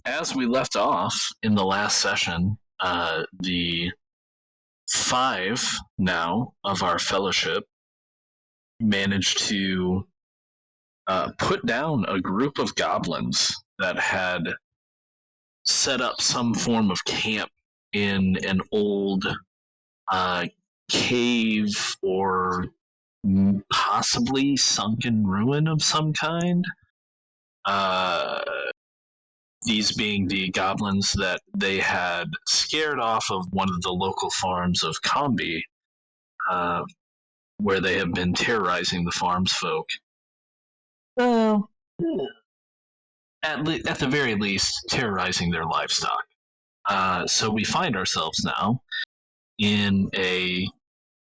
as we left off in the last session, the 5 now of our fellowship managed to put down a group of goblins that had set up some form of camp in an old cave or possibly sunken ruin of some kind. These being the goblins that they had scared off of one of the local farms of Combi, where they have been terrorizing the farms folk. Well, at the very least, terrorizing their livestock. So we find ourselves now in a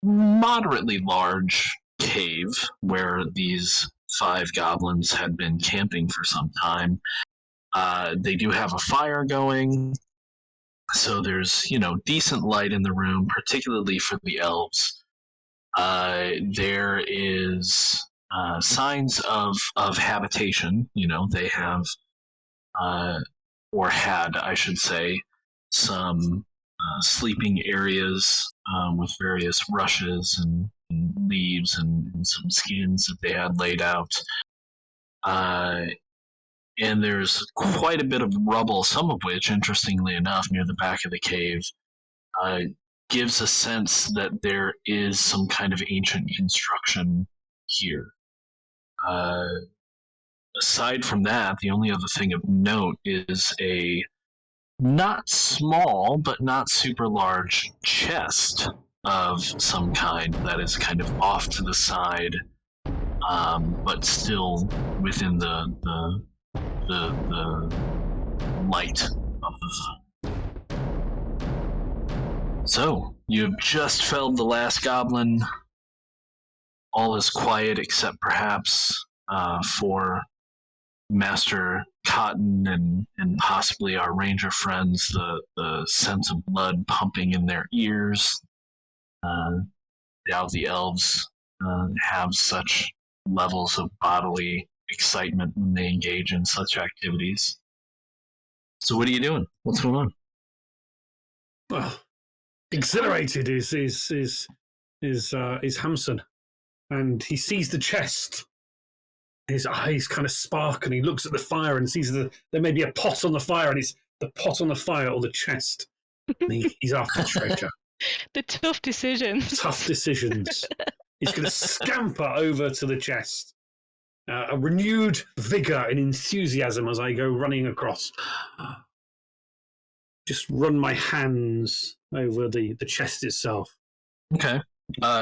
moderately large cave where these 5 goblins had been camping for some time. They do have a fire going, so there's, decent light in the room, particularly for the elves. There is signs of habitation. They have, or had, I should say, some sleeping areas with various rushes and leaves and some skins that they had laid out. And there's quite a bit of rubble, some of which, interestingly enough, near the back of the cave, gives a sense that there is some kind of ancient construction here. Aside from that, the only other thing of note is a not small, but not super large chest of some kind that is kind of off to the side, but still within the light of the. So, you've just felled the last goblin. All is quiet except perhaps for Master Cotton and possibly our ranger friends, the sense of blood pumping in their ears. Now the elves have such levels of bodily excitement when they engage in such activities. So what are you doing? What's going on? Well, exhilarated is Hamson, and he sees the chest. His eyes kind of spark, and he looks at the fire and sees there may be a pot on the fire, and it's the pot on the fire or the chest. And he's after treasure. The tough decisions. Tough decisions. He's going to scamper over to the chest. A renewed vigor and enthusiasm as I go running across. Just run my hands over the chest itself. Okay.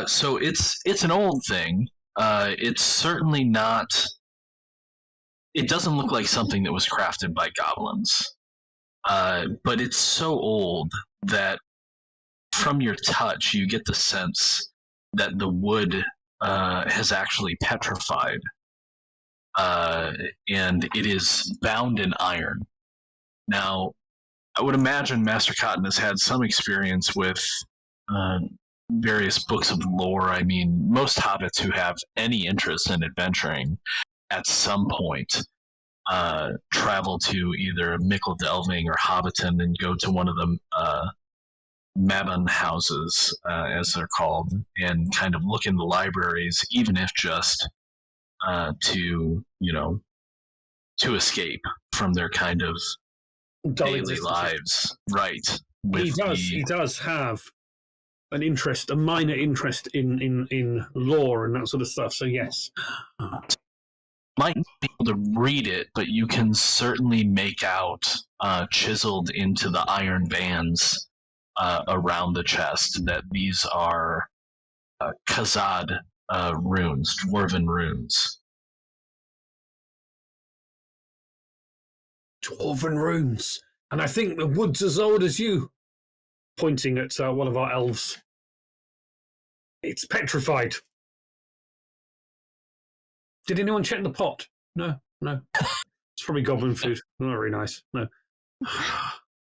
So it's an old thing. It's certainly not. It doesn't look like something that was crafted by goblins. But it's so old that from your touch, you get the sense that the wood has actually petrified. And it is bound in iron. Now, I would imagine Master Cotton has had some experience with various books of lore. I mean, most hobbits who have any interest in adventuring at some point travel to either Mickle Delving or Hobbiton and go to one of the Mabon houses, as they're called, and kind of look in the libraries, even if just to escape from their kind of daily lives. Right. He does have a minor interest in lore and that sort of stuff, so yes. Might be able to read it, but you can certainly make out chiseled into the iron bands around the chest that these are Khazad runes, dwarven runes. Dwarven runes. And I think the wood's as old as you. Pointing at one of our elves. It's petrified. Did anyone check the pot? No. It's probably goblin food. Not very nice. No.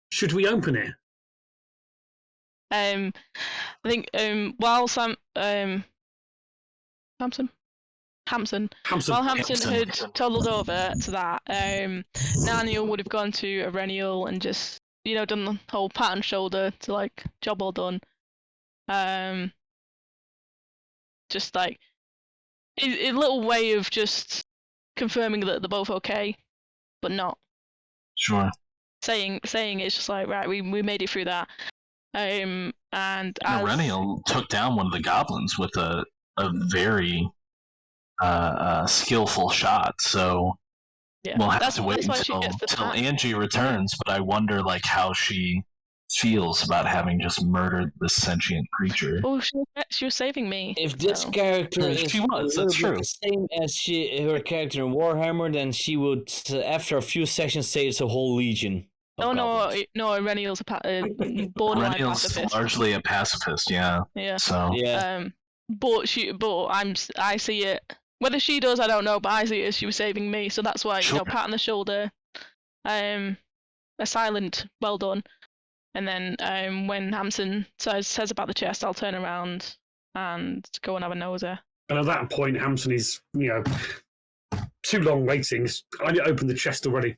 Should we open it? I think while Samson, Hamson. Hamson. While Hamson had Hamson. toddled over to that, Narniel would have gone to Arenial and just, done the whole pat on shoulder to like, job well done. Just like a little way of just confirming that they're both okay, but not Sure. saying it's just like, right, we made it through that. And Arenial took down one of the goblins with a very skillful shot, so we'll have to wait until Angie returns, but I wonder like how she feels about having just murdered this sentient creature. Oh, she was saving me. If this character is she was, that's true. the same as her character in Warhammer, then she would, after a few sections, say it's a whole legion. No, Arenial's borderline pacifist. Largely a pacifist, yeah. Yeah. So yeah. I see it. Whether she does, I don't know, but I see it as she was saving me, so that's why, sure. Pat on the shoulder, a silent well done, and then when Hamson says about the chest, I'll turn around and go and have a noser. And at that point, Hamson is, too long waiting. I opened the chest already.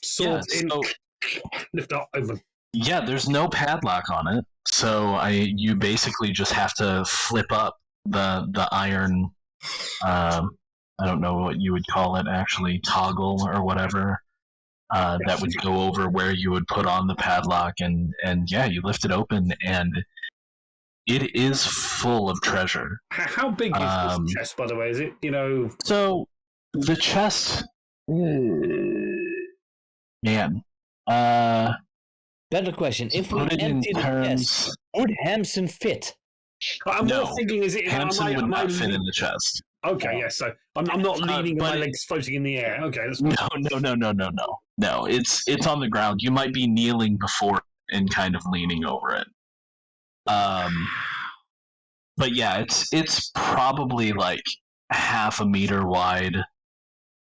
Sword in, lift up, open. Yeah, there's no padlock on it, so you basically just have to flip up the iron. I don't know what you would call it, actually, toggle or whatever. That would go over where you would put on the padlock, and yeah, you lift it open, and it is full of treasure. How big is this chest, by the way? Is it, So, the chest... Man. Better question. If we empty the chest, would Hamson fit? I'm more thinking, is it... Hamson would not fit in the chest. Okay, yes. So I'm not leaning and my legs floating in the air. Okay, that's no. No, it's on the ground. You might be kneeling before and kind of leaning over it. But yeah, it's probably like half a meter wide,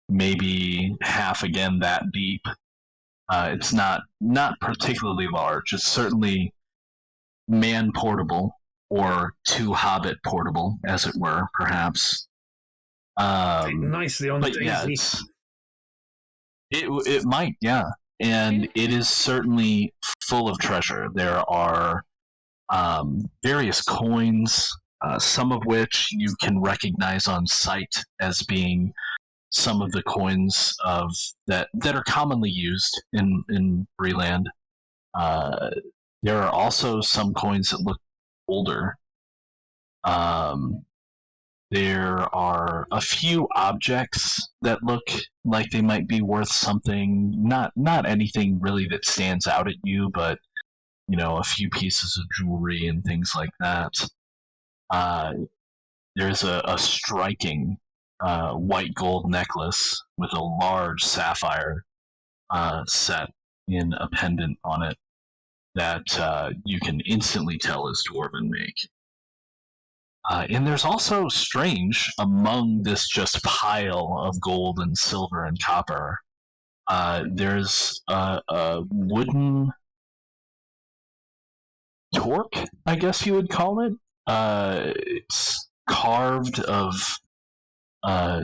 maybe half again that deep. It's not particularly large. It's certainly man portable or two hobbit portable, as it were, perhaps. Nicely on but yeah, it might, yeah, and it is certainly full of treasure. There are various coins, some of which you can recognize on sight as being some of the coins of that are commonly used in Breland. There are also some coins that look older. There are a few objects that look like they might be worth something. Not anything really that stands out at you, but a few pieces of jewelry and things like that. There's a striking white gold necklace with a large sapphire set in a pendant on it that you can instantly tell is dwarven make. And there's also, strange, among this just pile of gold and silver and copper, there's a wooden torque, I guess you would call it. It's carved of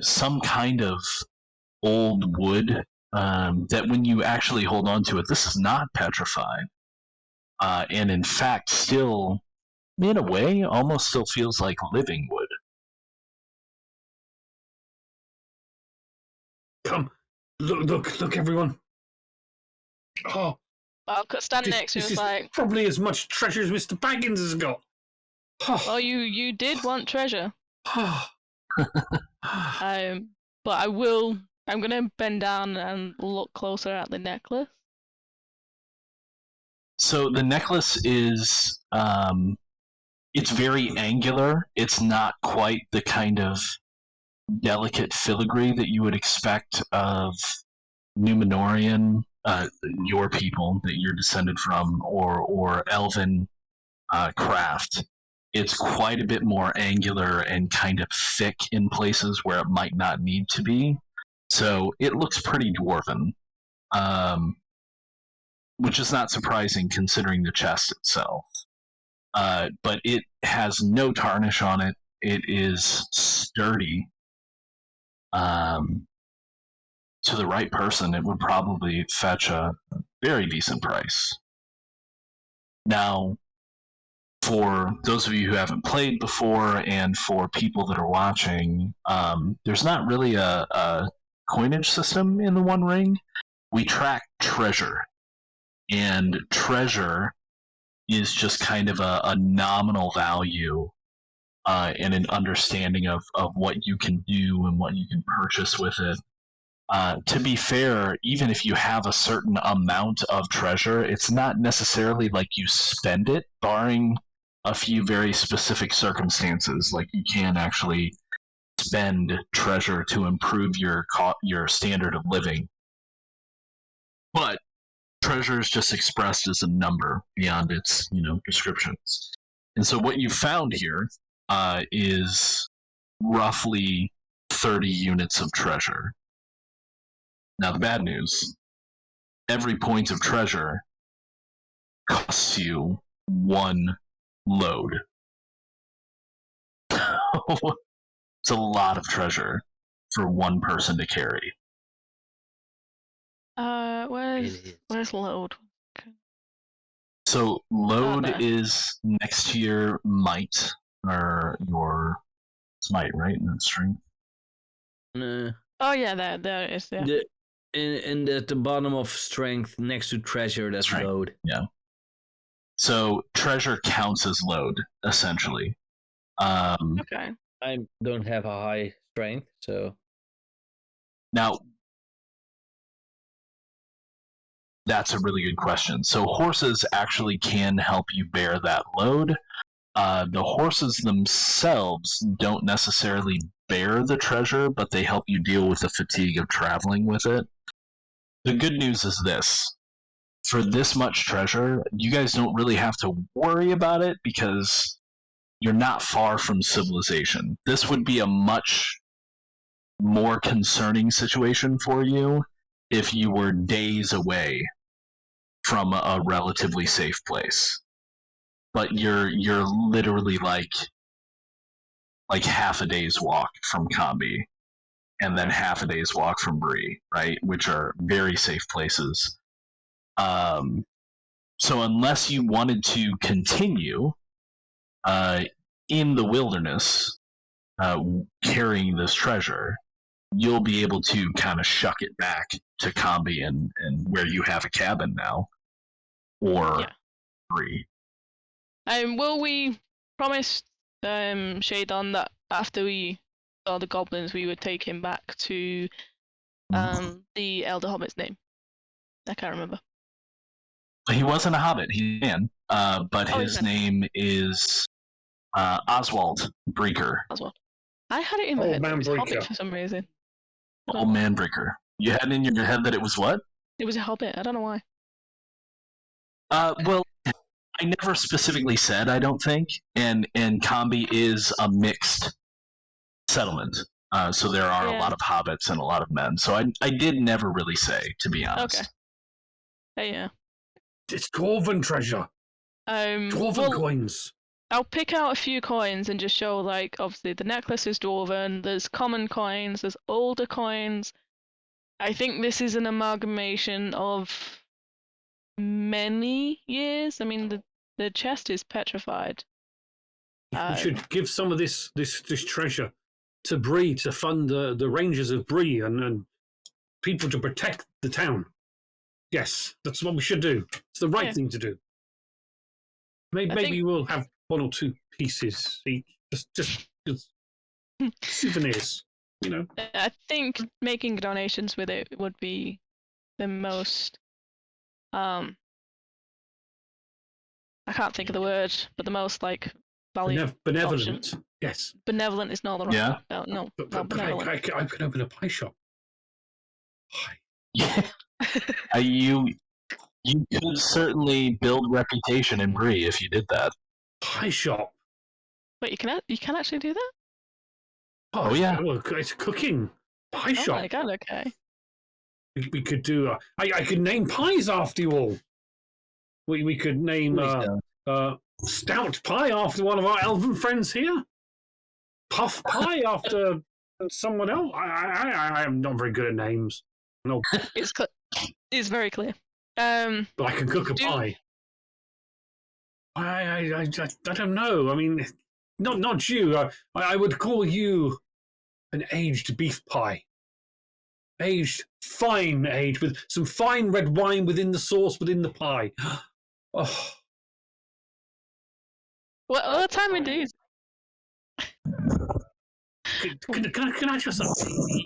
some kind of old wood that when you actually hold on to it, this is not petrified. And in fact, still... in a way, almost still feels like living wood. Come, look, everyone. Oh, I'll stand next to him. Like probably as much treasure as Mr. Baggins has got. Oh, you did want treasure. But I'm gonna bend down and look closer at the necklace. So the necklace is it's very angular. It's not quite the kind of delicate filigree that you would expect of Numenorian, your people that you're descended from, or Elven craft. It's quite a bit more angular and kind of thick in places where it might not need to be. So it looks pretty dwarven, which is not surprising considering the chest itself. But it has no tarnish on it. It is sturdy. to the right person, it would probably fetch a very decent price. Now, for those of you who haven't played before and for people that are watching, there's not really a coinage system in the One Ring. We track treasure, and treasure is just kind of a nominal value and an understanding of what you can do and what you can purchase with it. To be fair, even if you have a certain amount of treasure, it's not necessarily like you spend it, barring a few very specific circumstances. Like you can actually spend treasure to improve your standard of living. But treasure is just expressed as a number beyond its descriptions. And so what you found here is roughly 30 units of treasure. Now, the bad news, every point of treasure costs you 1 load. It's a lot of treasure for one person to carry. Where's load? Okay. So load is next to your might, or your might, right? In that string. Oh yeah, there it is. Yeah. And at the bottom of strength, next to treasure, that's Strength. load. Yeah. So treasure counts as load, essentially. Okay. I don't have a high strength, so. Now, that's a really good question. So horses actually can help you bear that load. The horses themselves don't necessarily bear the treasure, but they help you deal with the fatigue of traveling with it. The good news is this. For this much treasure, you guys don't really have to worry about it because you're not far from civilization. This would be a much more concerning situation for you if you were days away from a relatively safe place. But you're literally like half a day's walk from Combi, and then half a day's walk from Bree, right? Which are very safe places. So unless you wanted to continue in the wilderness carrying this treasure, you'll be able to kind of shuck it back to Combi and where you have a cabin now, or Bree. Will we promise Shadon that after we saw the goblins, we would take him back to the Elder Hobbit's name? I can't remember. He wasn't a hobbit, he's a man, but his name is Oswald Breaker. Oswald. I had it in my head that it was Hobbit for some reason. Old Man Breaker. You had in your head that it was what? It was a Hobbit, I don't know why. Well, I never specifically said, I don't think, and Combi is a mixed settlement. So there are a lot of hobbits and a lot of men. So I did never really say, to be honest. Okay. Yeah. It's dwarven treasure. Dwarven coins. I'll pick out a few coins and just show, like, obviously the necklace is dwarven, there's common coins, there's older coins. I think this is an amalgamation of many years. I mean, the chest is petrified. We should give some of this treasure to Bree to fund the rangers of Bree and people to protect the town. Yes, that's what we should do. It's the right thing to do. Maybe we'll have 1 or 2 pieces each, just souvenirs, I think making donations with it would be the most. I can't think of the word, but the most valuable. Benevolent. Option. Yes. Benevolent is not the right. Yeah. No, but benevolent. I could open a pie shop. Yeah. You could certainly build reputation in Bree if you did that. Pie shop. Wait, you can actually do that? Oh yeah. Well, it's cooking pie shop. Oh my god! Okay. We could do. I could name pies after you all. We could name stout pie after one of our elven friends here. Puff pie after someone else. I am not very good at names. No, It's very clear. but I can cook a pie. I don't know. I mean, not you. I would call you an aged beef pie. Fine aged, with some fine red wine within the sauce, within the pie. Oh, What time of day is can I just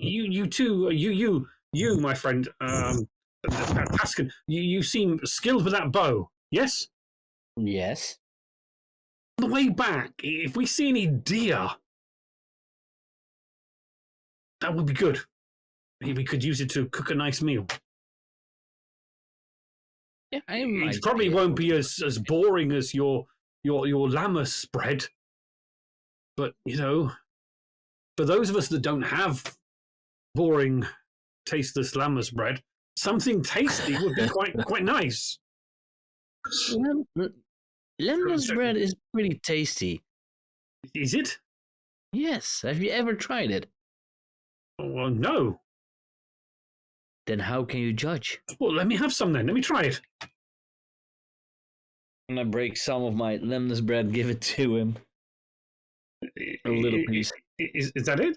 you too? You, my friend, Paskin. You seem skilled with that bow. Yes. Yes. On the way back, if we see any deer, that would be good. We could use it to cook a nice meal. Yeah. It probably won't be as boring as your llama spread, but for those of us that don't have boring, tasteless llama bread, something tasty would be quite nice. Lemon bread is pretty tasty. Is it? Yes. Have you ever tried it? Well, no. Then how can you judge? Well, let me have some then. Let me try it. I'm gonna break some of my lemon bread, give it to him. A little piece. Is that it?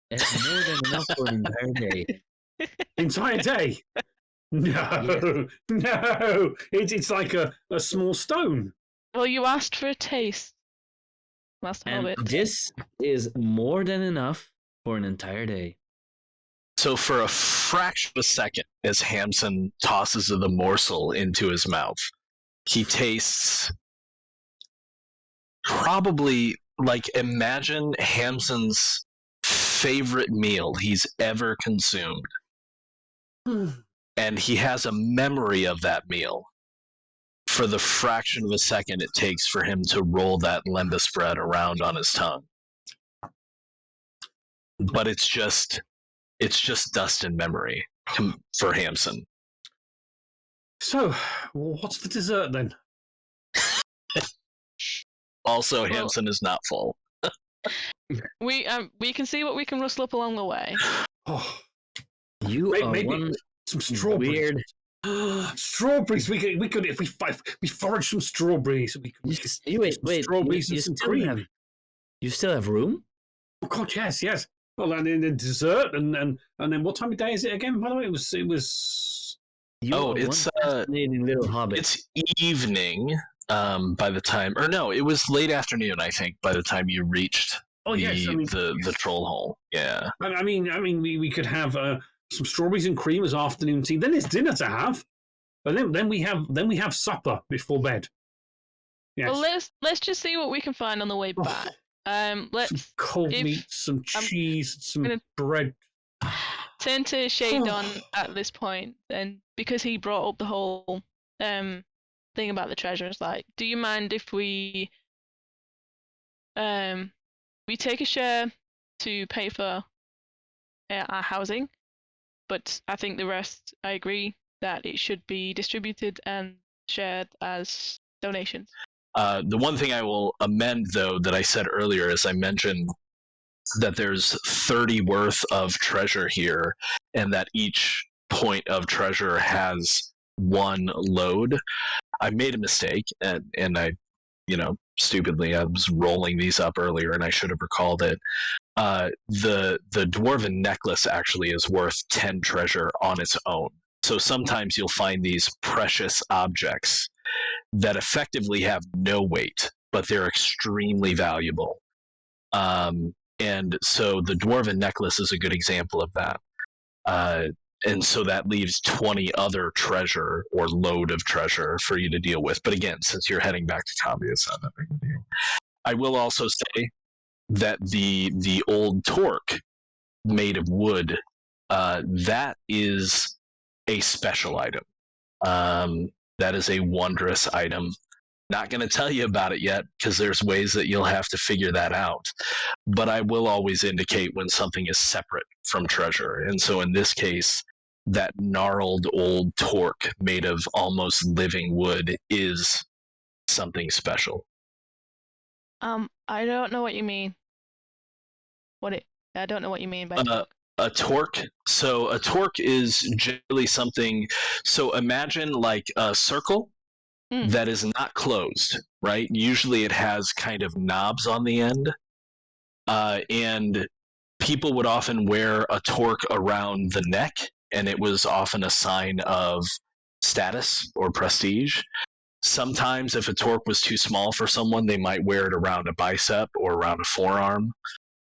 It's more than enough for an entire day. Entire day? No, no. It's like a small stone. Well, you asked for a taste. Must have And it. this is more than enough for an entire day. So for a fraction of a second, as Hamson tosses the morsel into his mouth, he tastes probably, like, imagine Hamson's favorite meal he's ever consumed. And he has a memory of that meal for the fraction of a second it takes for him to roll that lembas bread around on his tongue. But it's just dust in memory for Hamson. So, what's the dessert then? Also, Hamson is not full. We can see what we can rustle up along the way. Oh, You are maybe one some strawberries. weird. Strawberries. We could if we forage some strawberries. We Wait. Strawberries You and some still cream. you still have room? Oh God, yes. Well, and then the dessert, and then what time of day is it again? By the way, it was. You are it's one fascinating little hobbit. It's evening by the time, or no, it was late afternoon, I think, by the time you reached the troll hole. Yeah. I mean, we could have some strawberries and cream as afternoon tea. Then there's dinner to have, and then we have supper before bed. Yes. Well, let's just see what we can find on the way back. Let's some cold meat, some cheese, some bread. Turn to Shadon at this point, and because he brought up the whole thing about the treasures, like, do you mind if we take a share to pay for our housing, but I think the rest, I agree that it should be distributed and shared as donations. The one thing I will amend, though, that I said earlier is I mentioned that there's 30 worth of treasure here, and that each point of treasure has one load. I made a mistake, and I, stupidly, I was rolling these up earlier, and I should have recalled it. The dwarven necklace actually is worth 10 treasure on its own. So sometimes you'll find these precious objects that effectively have no weight, but they're extremely valuable. And so the dwarven necklace is a good example of that. And so that leaves 20 other treasure or load of treasure for you to deal with. But again, since you're heading back to Cambia, it's not that big a deal. I will also say that the old torque made of wood, that is a special item. That is a wondrous item. Not going to tell you about it yet, because there's ways that you'll have to figure that out. But I will always indicate when something is separate from treasure. And so in this case, that gnarled old torque made of almost living wood is something special. I don't know what you mean. I don't know what you mean by a torque. So a torque is generally something. So imagine like a circle that is not closed, right? Usually it has kind of knobs on the end, and people would often wear a torque around the neck, and it was often a sign of status or prestige. Sometimes, if a torque was too small for someone, they might wear it around a bicep or around a forearm.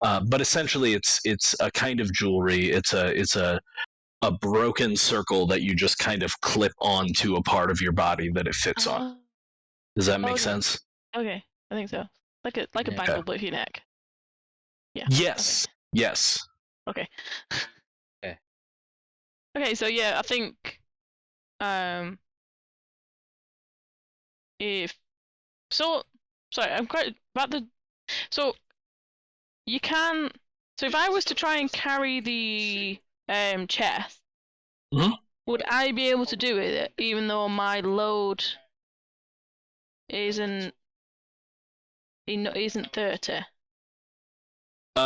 But essentially, it's a kind of jewelry. It's a broken circle that you just kind of clip onto a part of your body that it fits on. Does that make sense? Okay, I think so. Like a bangle, but for your neck. Yeah. Yes. Okay. Yes. Okay. Okay. Okay, so yeah, I think I'm quite about the so you can if I was to try and carry the chest, would I be able to do it even though my load isn't 30?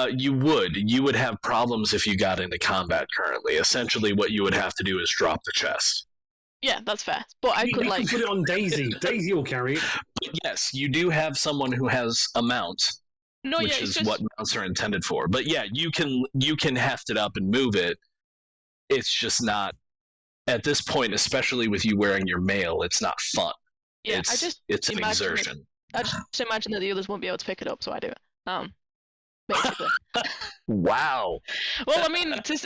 You would have problems if you got into combat currently. Essentially, what you would have to do is drop the chest. Yeah, that's fair. But I could like put it on Daisy. Daisy will carry it. But yes, you do have someone who has a mount, which is what mounts are intended for. But yeah, you can heft it up and move it. It's just not at this point, especially with you wearing your mail. It's not fun. Yeah, it's an exertion. I just imagine that the others won't be able to pick it up, so I do it. Basically. Wow. Well, I mean, to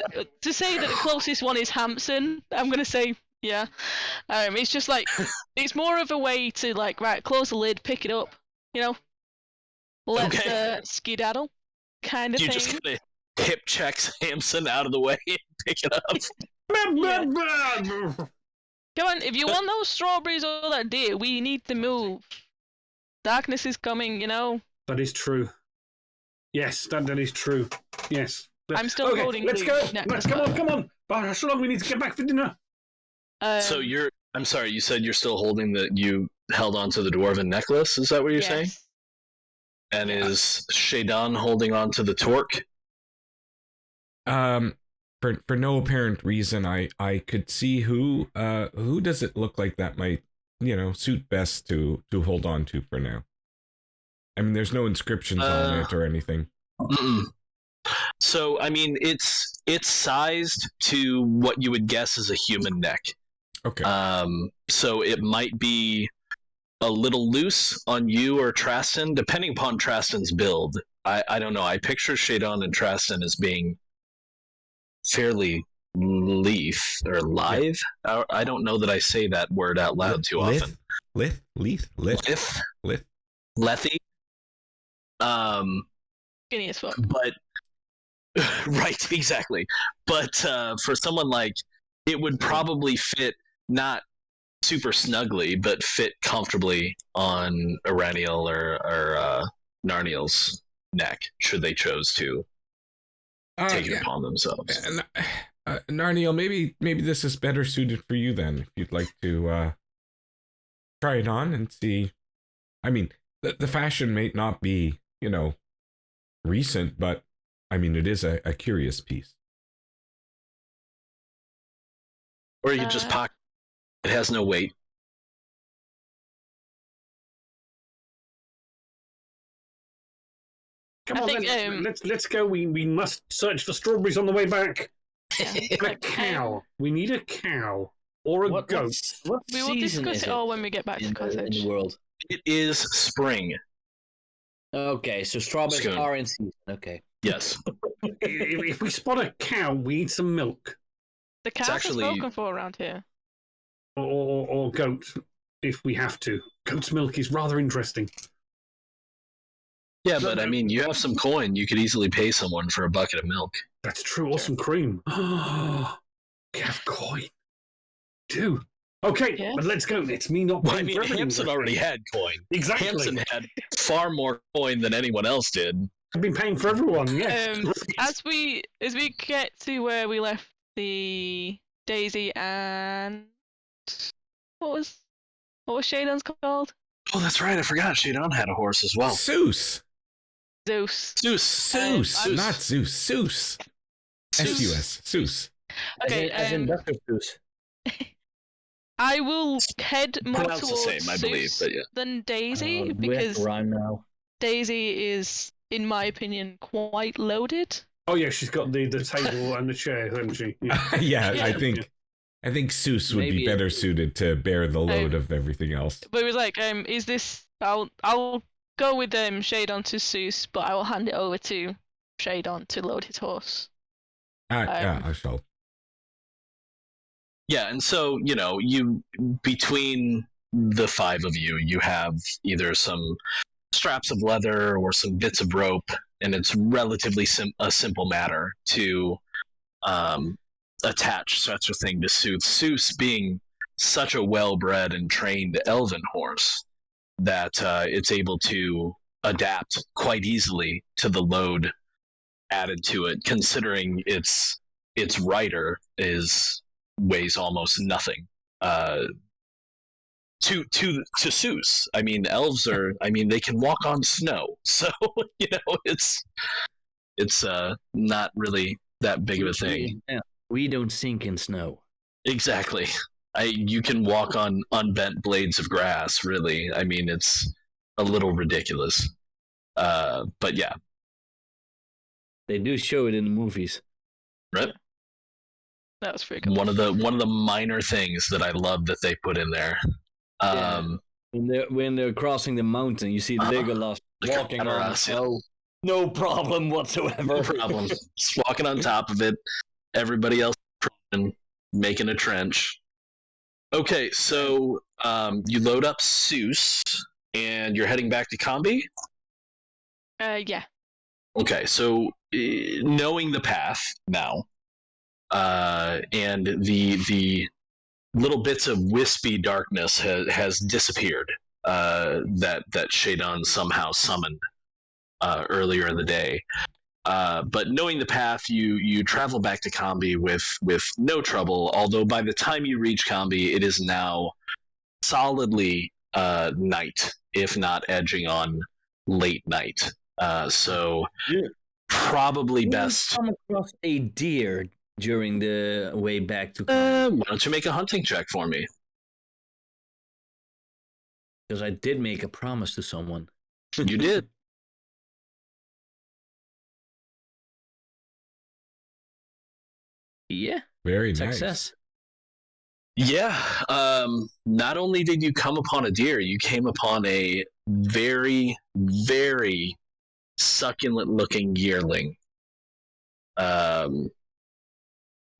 say that the closest one is Hampson, I'm gonna say yeah. It's just like it's more of a way to like close the lid, pick it up, let's skedaddle, kind of thing. You just gonna hip checks Hampson out of the way and pick it up. Come on, if you want those strawberries or that deer, we need to move. Darkness is coming, That is true. Yes, that is true. Yes. I'm still holding. Let's go. Come on. But how long we need to get back for dinner? So I'm sorry, you said you're still holding you held onto the dwarven necklace, is that what you're saying? And is Shadon holding onto the torque? For no apparent reason, I could see who does it look like that might, suit best to hold on to for now. I mean, there's no inscriptions on it or anything. So, I mean, it's sized to what you would guess is a human neck. Okay. So it might be a little loose on you or Traston, depending upon Traston's build. I don't know. I picture Shadon and Traston as being fairly lithe. I don't know that I say that word out loud too often. Lethy. Skinny as fuck. But right, exactly. But for someone like, it would probably fit not super snugly, but fit comfortably on Iraniel or Narniel's neck, should they chose to take it upon themselves. Narniel, maybe this is better suited for you then, if you'd like to try it on and see. I mean, the fashion may not be, recent, but I mean, it is a curious piece. Or you just pocket. It has no weight. Come on, let's go. We must search for strawberries on the way back. A cow. We need a cow or a goat. We will discuss it all when we get back to cottage. In the world. It is spring. Okay, so strawberries are in season. Okay. Yes. If we spot a cow, we need some milk. The cows are spoken for around here. Or goat, if we have to. Goat's milk is rather interesting. Yeah, but I mean, you have some coin. You could easily pay someone for a bucket of milk. That's true. Or some cream. We have coin. Too. Okay, but let's go. It's me not paying for everything. Hampson already had coin. Exactly. Hampson had far more coin than anyone else did. I've been paying for everyone, yes. As we get to where we left the Daisy and what was Shadon's called? Oh, that's right. I forgot. Shadon had a horse as well. Seuss. Zeus. Zeus. Not Zeus. Zeus. S-U-S. Zeus. Okay, as in Dr. Seuss. I will head more Pronounced the towards same, I believe, Zeus but yeah. than Daisy We have because to rhyme now. Daisy is, in my opinion, quite loaded. Oh yeah, she's got the table and the chair, hasn't she? Yeah. Yeah, I think Zeus would be Maybe better it- suited to bear the load of everything else. But it was like, is this? I'll go with Shadon to Zeus, but I will hand it over to Shadon to load his horse. Yeah, I shall. Yeah, and so, you between the five of you, you have either some straps of leather or some bits of rope, and it's relatively a simple matter to attach such a thing to Zeus. Zeus being such a well-bred and trained elven horse that it's able to adapt quite easily to the load added to it, considering its rider weighs almost nothing to Zeus. I mean, elves they can walk on snow, so it's not really that big of a thing. Yeah, we don't sink in snow. Exactly. You can walk on unbent blades of grass, really. I mean, it's a little ridiculous. But yeah. They do show it in the movies. Right? That was pretty cool. One of the minor things that I love that they put in there. When they're crossing the mountain, you see Legolas walking on snow. No problem whatsoever. No problem. Just walking on top of it. Everybody else making a trench. Okay, so you load up Zeus, and you're heading back to Combi? Yeah. Okay, so knowing the path now, and the little bits of wispy darkness has disappeared that Shadon somehow summoned earlier in the day. But knowing the path, you travel back to Combi with no trouble, although by the time you reach Combi, it is now solidly night, if not edging on late night. So probably best. Come across a deer during the way back to Combi. Why don't you make a hunting check for me? Because I did make a promise to someone. You did. Yeah. Very Success. nice. Yeah. Not only did you come upon a deer, you came upon a very, very succulent-looking yearling.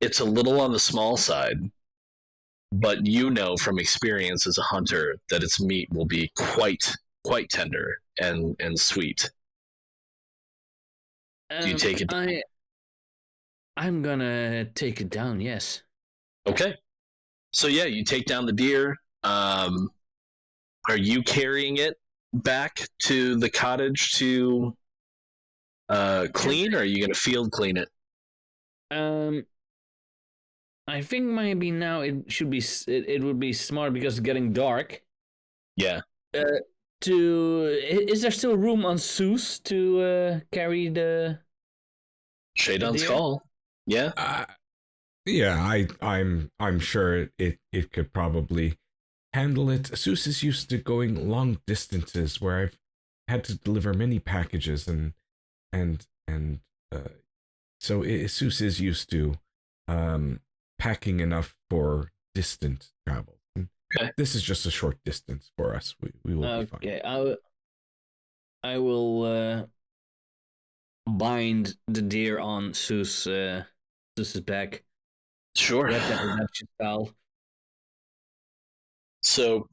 It's a little on the small side, but you know from experience as a hunter that its meat will be quite tender and sweet. You take it. I'm gonna take it down. Yes. Okay. So yeah, you take down the deer. Are you carrying it back to the cottage to clean, or are you going to field clean it? I think maybe now it should be. It would be smart because it's getting dark. Yeah. Is there still room on Zeus to carry the Shadon's deer? call? Yeah. Yeah, I'm sure it could probably handle it. Zeus is used to going long distances where I've had to deliver many packages and so Zeus is used to packing enough for distant travel. Okay. This is just a short distance for us. We will be fine. Okay, I will bind the deer on Zeus's back. Sure. Wrap that redemption spell. So,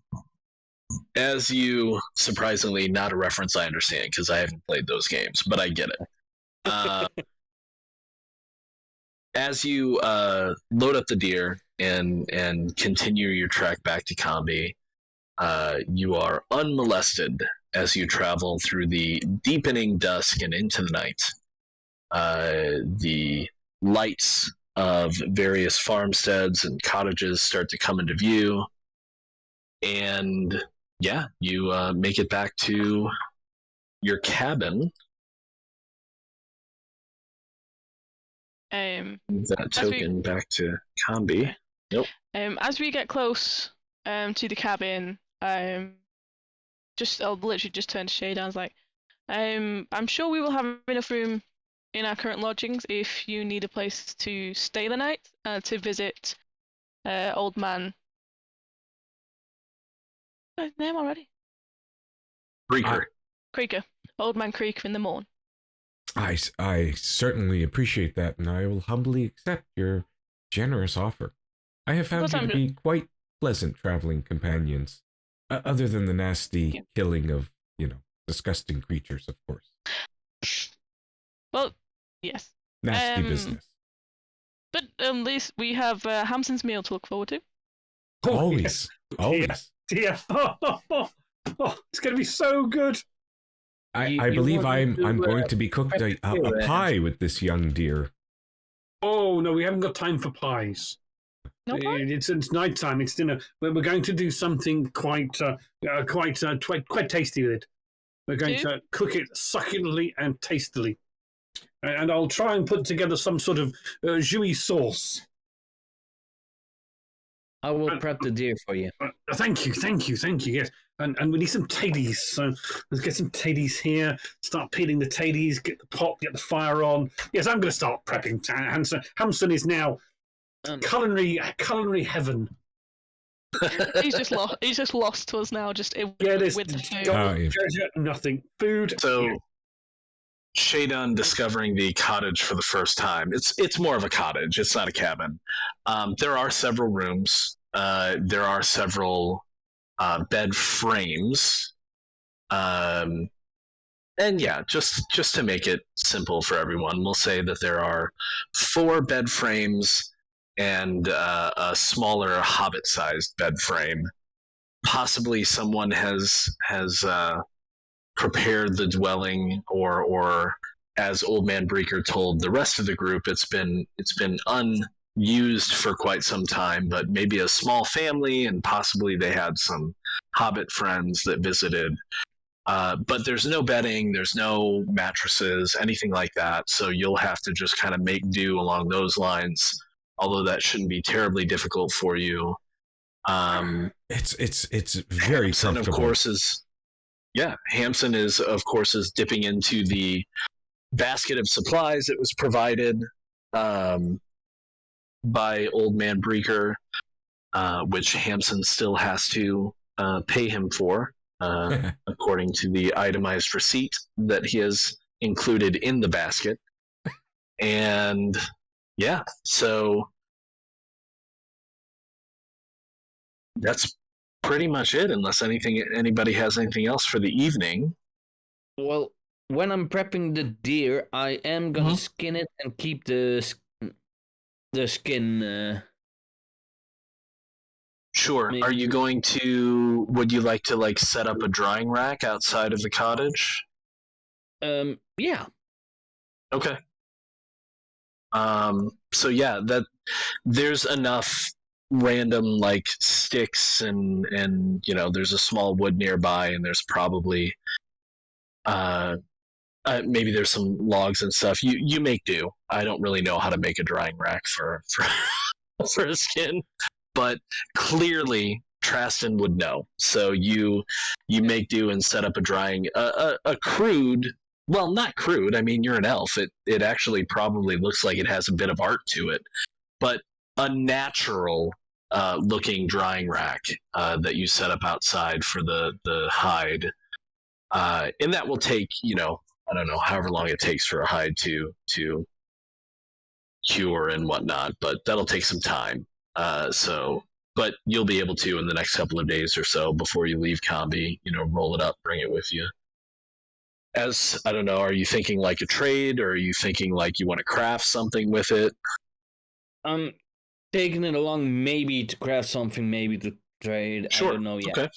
as you surprisingly not a reference I understand because I haven't played those games, but I get it. As you load up the deer and continue your trek back to Combi, you are unmolested as you travel through the deepening dusk and into the night. The lights of various farmsteads and cottages start to come into view, and yeah, you make it back to your cabin Move that token back to Combi. Nope. As we get close to the cabin, I'll literally just turn to Shade and I was like, I'm sure we will have enough room in our current lodgings if you need a place to stay the night, to visit Old Man. His name already? Creaker. Old Man Creaker in the morn. I certainly appreciate that, and I will humbly accept your generous offer. I have found you to be quite pleasant traveling companions, other than the nasty killing of, disgusting creatures, of course. Well, yes. Nasty business. But at least we have Hamson's meal to look forward to. Always. Always. Yeah. It's going to be so good. I believe I'm going to be cooked a pie with this young deer. Oh, no, we haven't got time for pies. No pie? It's nighttime. It's dinner. We're going to do something quite tasty with it. We're going to cook it succulently and tastily. And I'll try and put together some sort of jus sauce. I will prep the deer for you. Thank you. Yes, and we need some taties. So let's get some taties here. Start peeling the taties. Get the pot. Get the fire on. Yes, I'm going to start prepping. Hamson is now culinary heaven. He's just lost to us now. With the food. Treasure, nothing. Food. So, Shadon discovering the cottage for the first time. It's more of a cottage. It's not a cabin. There are several rooms. There are several bed frames. And yeah, just to make it simple for everyone, we'll say that there are 4 bed frames and a smaller hobbit-sized bed frame. Possibly someone has prepared the dwelling, or as Old Man Breaker told the rest of the group, it's been unused for quite some time, but maybe a small family, and possibly they had some hobbit friends that visited. But there's no bedding, there's no mattresses, anything like that, so you'll have to just kind of make do along those lines, although that shouldn't be terribly difficult for you. It's very comfortable. Of course, Hamson is dipping into the basket of supplies that was provided by Old Man Breaker, which Hamson still has to pay him for, according to the itemized receipt that he has included in the basket. And yeah, so that's pretty much it, unless anybody has anything else for the evening. Well, when I'm prepping the deer, I am gonna skin it and keep the skin. Sure. Maybe. Are you going to? Would you like to set up a drying rack outside of the cottage? Yeah. Okay. So yeah, that there's enough random sticks and there's a small wood nearby, and there's probably maybe there's some logs and stuff. You make do. I don't really know how to make a drying rack for for a skin, but clearly Traston would know. So you make do and set up a drying a crude. Well, not crude. I mean, you're an elf. It actually probably looks like it has a bit of art to it, but a natural looking drying rack that you set up outside for the hide, and that will take I don't know however long it takes for a hide to cure and whatnot, but that'll take some time. But you'll be able to in the next couple of days or so before you leave Combi, roll it up, bring it with you. As I don't know, are you thinking like a trade, or are you thinking like you want to craft something with it? I'm taking it along, maybe to craft something, maybe to trade. Sure. I don't know yet. Okay.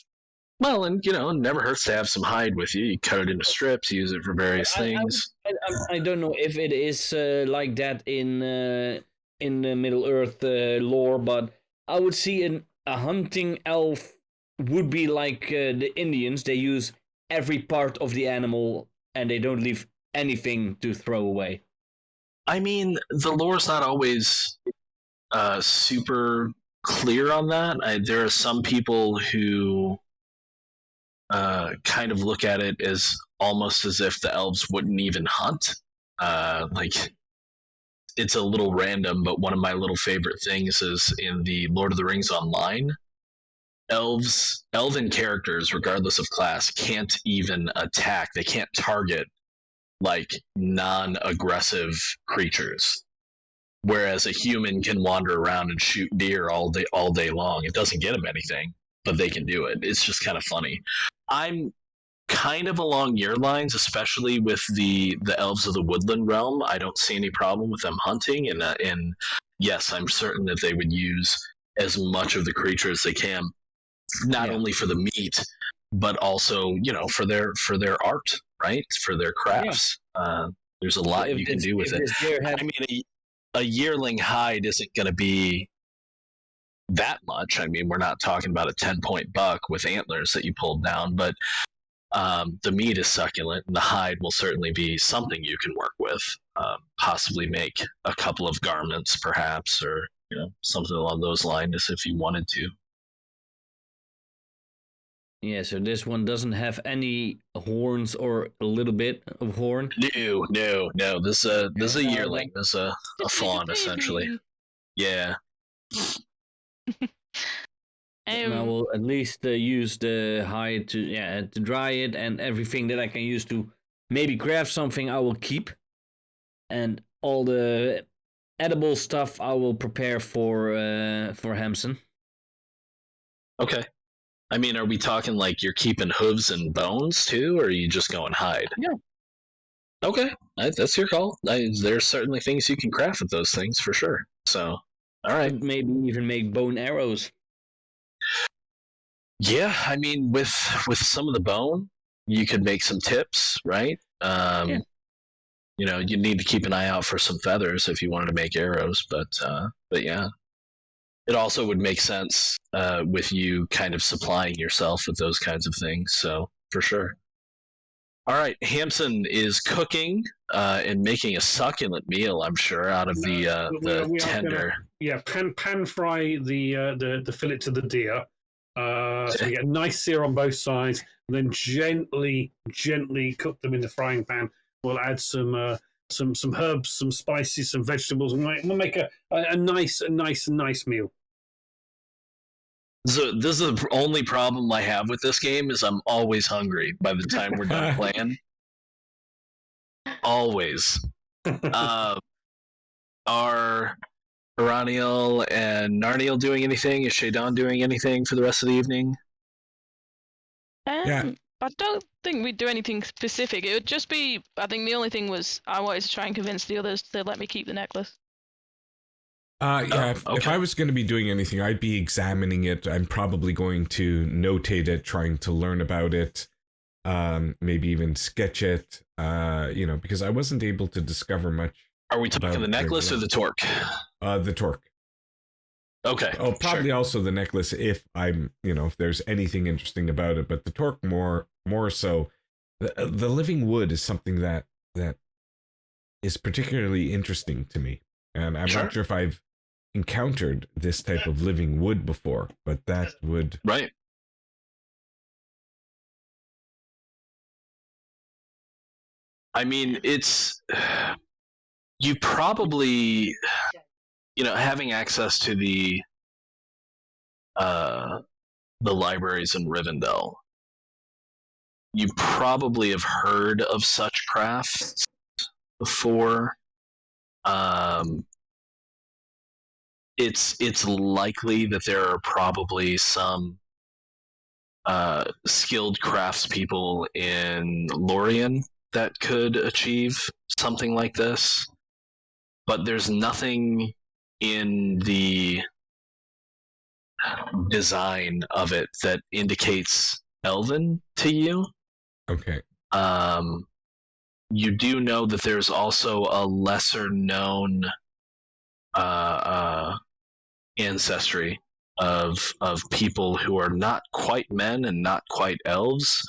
Well, and it never hurts to have some hide with you. You cut it into strips, use it for various things. I don't know if it is like that in the Middle Earth lore, but I would see a hunting elf would be like the Indians. They use every part of the animal and they don't leave anything to throw away. I mean, the lore's not always super clear on that. There are some people who kind of look at it as almost as if the elves wouldn't even hunt. Like, it's a little random, but one of my little favorite things is in the Lord of the Rings Online, elven characters, regardless of class, can't even attack. They can't target like non-aggressive creatures. Whereas a human can wander around and shoot deer all day long. It doesn't get them anything, but they can do it. It's just kind of funny. I'm kind of along your lines, especially with the elves of the woodland realm. I don't see any problem with them hunting, and yes, I'm certain that they would use as much of the creature as they can, not only for the meat, but also for their art, right? For their crafts. There's a lot you can do with it. I mean, a yearling hide isn't going to be that much. I mean, we're not talking about a 10-point buck with antlers that you pulled down, but the meat is succulent, and the hide will certainly be something you can work with. Possibly make a couple of garments, perhaps, or something along those lines if you wanted to. Yeah, so this one doesn't have any horns or a little bit of horn. No. This is a yearling. This is a fawn, essentially. Yeah. And I will at least use the hide to dry it, and everything that I can use to maybe craft something I will keep, and all the edible stuff I will prepare for Hamson. Okay. I mean, are we talking like you're keeping hooves and bones too, or are you just going hide? Yeah. Okay, that's your call. There's certainly things you can craft with those things for sure. So, all right. Maybe even make bone arrows. Yeah, I mean, with some of the bone, you could make some tips, right? You need to keep an eye out for some feathers if you wanted to make arrows, but yeah. It also would make sense with you kind of supplying yourself with those kinds of things, so for sure. All right, Hamson is cooking and making a succulent meal, I'm sure, out of the tender. Pan fry the fillet to the deer. So we get a nice sear on both sides, and then gently cook them in the frying pan. We'll add some herbs, some spices, some vegetables, and we'll make a nice meal. So this is the only problem I have with this game is I'm always hungry by the time we're done playing. Always. Are Iraniel and Narniel doing anything? Is Shadon doing anything for the rest of the evening? Yeah. I don't think we'd do anything specific. It would just be, I think the only thing was I wanted to try and convince the others to let me keep the necklace. If I was going to be doing anything, I'd be examining it. I'm probably going to notate it, trying to learn about it, maybe even sketch it, because I wasn't able to discover much. Are we talking the necklace or the torque? The torque. Okay. Oh, probably sure. also the necklace if I'm, if there's anything interesting about it, but the torque more so. The living wood is something that is particularly interesting to me, and I'm not sure if I've encountered this type of living wood before, but that would right. I mean, it's you probably having access to the libraries in Rivendell, you probably have heard of such crafts before. It's likely that there are probably some skilled craftspeople in Lorien that could achieve something like this, but there's nothing in the design of it that indicates Elven to you. Okay. You do know that there's also a lesser known ancestry of people who are not quite men and not quite elves,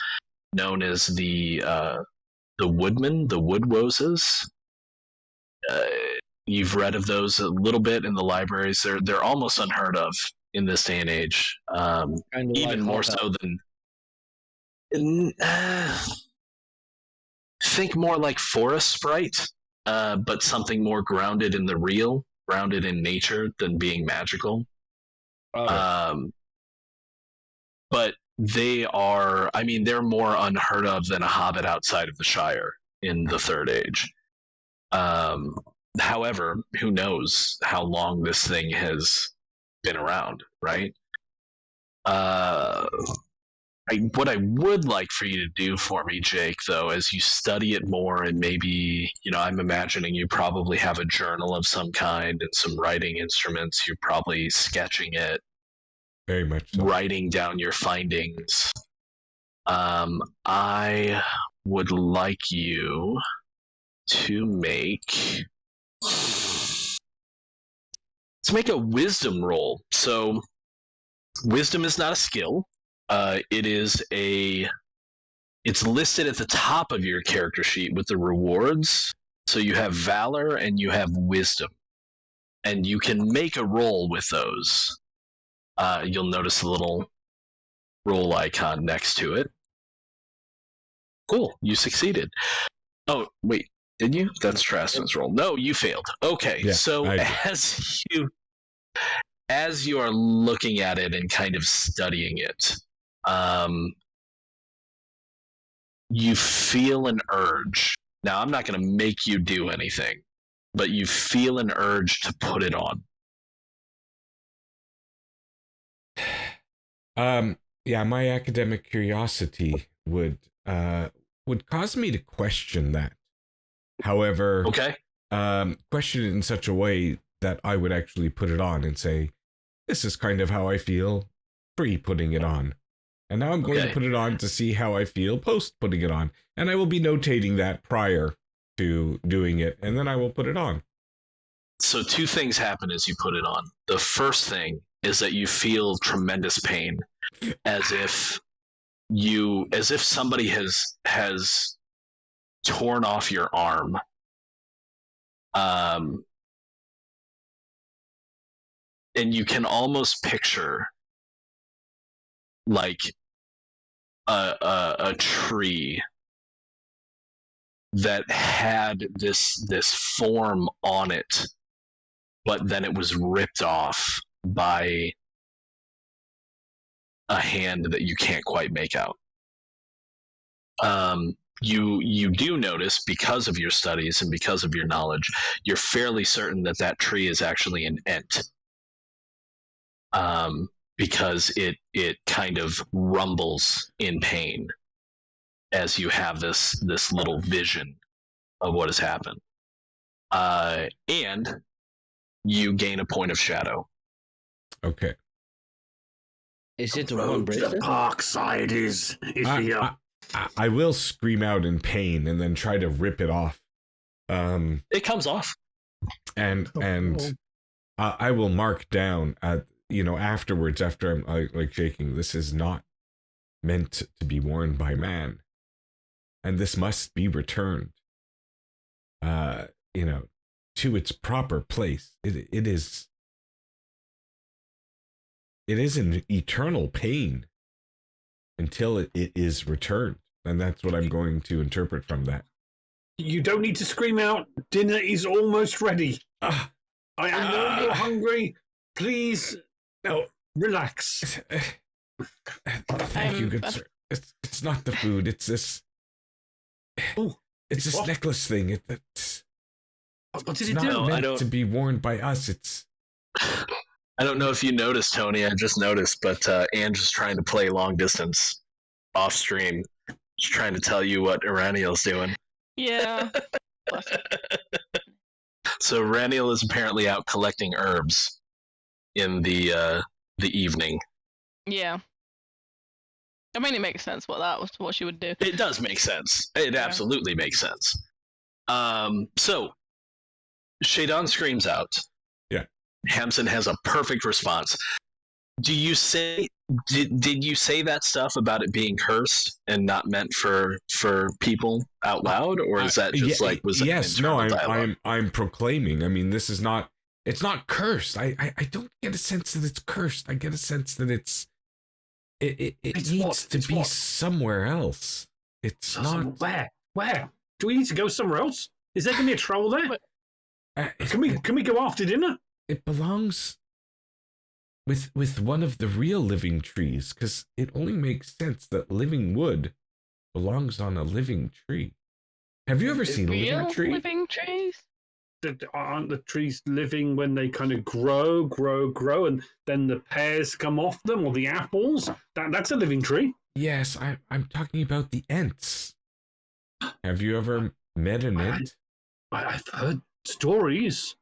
known as the woodmen, the woodwoses. You've read of those a little bit in the libraries. They're almost unheard of in this day and age. Even more so than. Think more like forest sprite, but something more grounded in the real, grounded in nature than being magical. Okay. But they are, I mean, they're more unheard of than a hobbit outside of the Shire in the Third Age. However, who knows how long this thing has been around, right? What I would like for you to do for me, Jake, though, as you study it more, and maybe, I'm imagining you probably have a journal of some kind and some writing instruments. You're probably sketching it, Very much so. writing down your findings. I would like you to make a wisdom roll. So wisdom is not a skill. It's listed at the top of your character sheet with the rewards. So you have valor and you have wisdom, and you can make a roll with those. You'll notice a little roll icon next to it. Cool, you succeeded. Oh, wait, did you? That's Trasman's roll. No, you failed. Okay, Yeah, so as you are looking at it and kind of studying it, you feel an urge. Now, I'm not going to make you do anything, but you feel an urge to put it on. Yeah, my academic curiosity would cause me to question that. However, Okay. Question it in such a way that I would actually put it on and say, this is kind of how I feel pre putting it on. And now I'm going to put it on to see how I feel post putting it on. And I will be notating that prior to doing it, and then I will put it on. So 2 things happen as you put it on. The first thing is that you feel tremendous pain, as if somebody has torn off your arm. And you can almost picture like a tree that had this form on it, but then it was ripped off by a hand that you can't quite make out. You do notice, because of your studies and because of your knowledge, you're fairly certain that tree is actually an ent. Because it kind of rumbles in pain as you have this little vision of what has happened. And you gain a point of shadow. Okay. Is it the Road one to the bracelet? park side is here. I will scream out in pain and then try to rip it off. It comes off. And I will mark down at, afterwards, after I'm like shaking, this is not meant to be worn by man, and this must be returned to its proper place. It is an eternal pain until it is returned, and that's what I'm going to interpret from that. You don't need to scream out. Dinner is almost ready. I know you're hungry. Please, no, relax. Thank you, good sir. It's not the food. It's this. It's this necklace thing. What did it's it do? not meant to be worn by us. It's. I don't know if you noticed, Tony. I just noticed, but Ange is trying to play long distance off stream. She's trying to tell you what Iraniel's doing. Yeah. So Iraniel is apparently out collecting herbs in the evening. Yeah. I mean, it makes sense that was what she would do. It does make sense. It absolutely makes sense. So Shadon screams out. Yeah. Hamson has a perfect response. Do you say Did you say that stuff about it being cursed and not meant for people out loud, or is that just was it yes? an No, internal dialogue? I'm proclaiming. I mean, this is not. It's not cursed. I don't get a sense that it's cursed. I get a sense that it needs to be somewhere else. It's not. Where? Do we need to go somewhere else? Is there going to be a troll there? Can we go after dinner? It belongs with one of the real living trees, because it only makes sense that living wood belongs on a living tree. Have you ever seen a living tree? Living trees? Aren't the trees living when they kind of grow, and then the pears come off them, or the apples? That's a living tree. Yes, I'm talking about the Ents. Have you ever met an Ent? I've heard stories,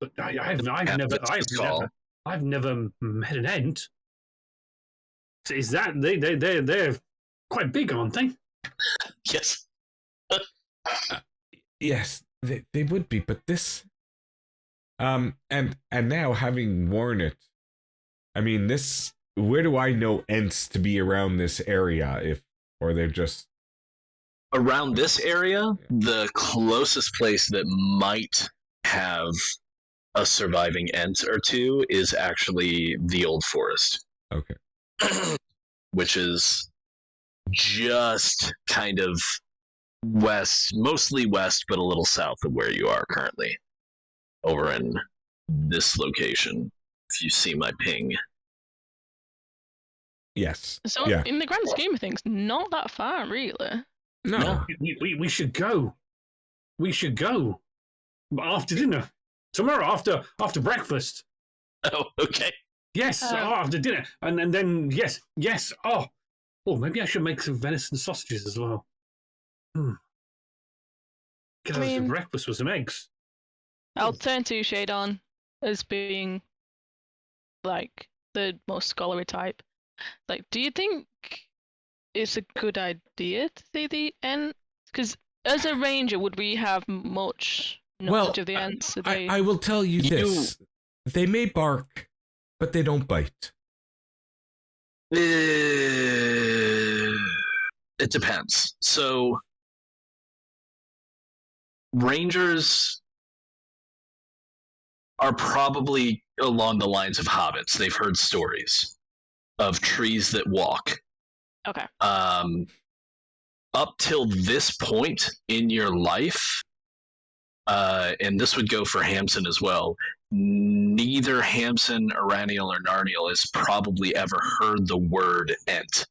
but I've never met an Ent. Is that they're quite big, aren't they? Yes. Yes, they would be, but this and now having worn it, I mean, this, where do I know Ents to be around this area, or they're just around this area? The closest place that might have a surviving Ent or two is actually the Old Forest. Okay. Which is just kind of west, mostly west, but a little south of where you are currently. Over in this location, if you see my ping. Yes. So, yeah. in the grand scheme of things, not that far, really. No. We should go. We should go after dinner tomorrow. After breakfast. Oh, okay. Yes, after dinner, and then yes. Oh, maybe I should make some venison sausages as well. Get us for breakfast with some eggs. I'll turn to Shadon as being like the most scholarly type. Like, do you think it's a good idea to see the Ents? Because as a ranger, would we have much knowledge of the Ents? I will tell you this: they may bark, but they don't bite. It depends. So, rangers are probably along the lines of hobbits. They've heard stories of trees that walk. Okay. Up till this point in your life, and this would go for Hamson as well, neither Hamson, Araniel, or Narniel has probably ever heard the word Ent.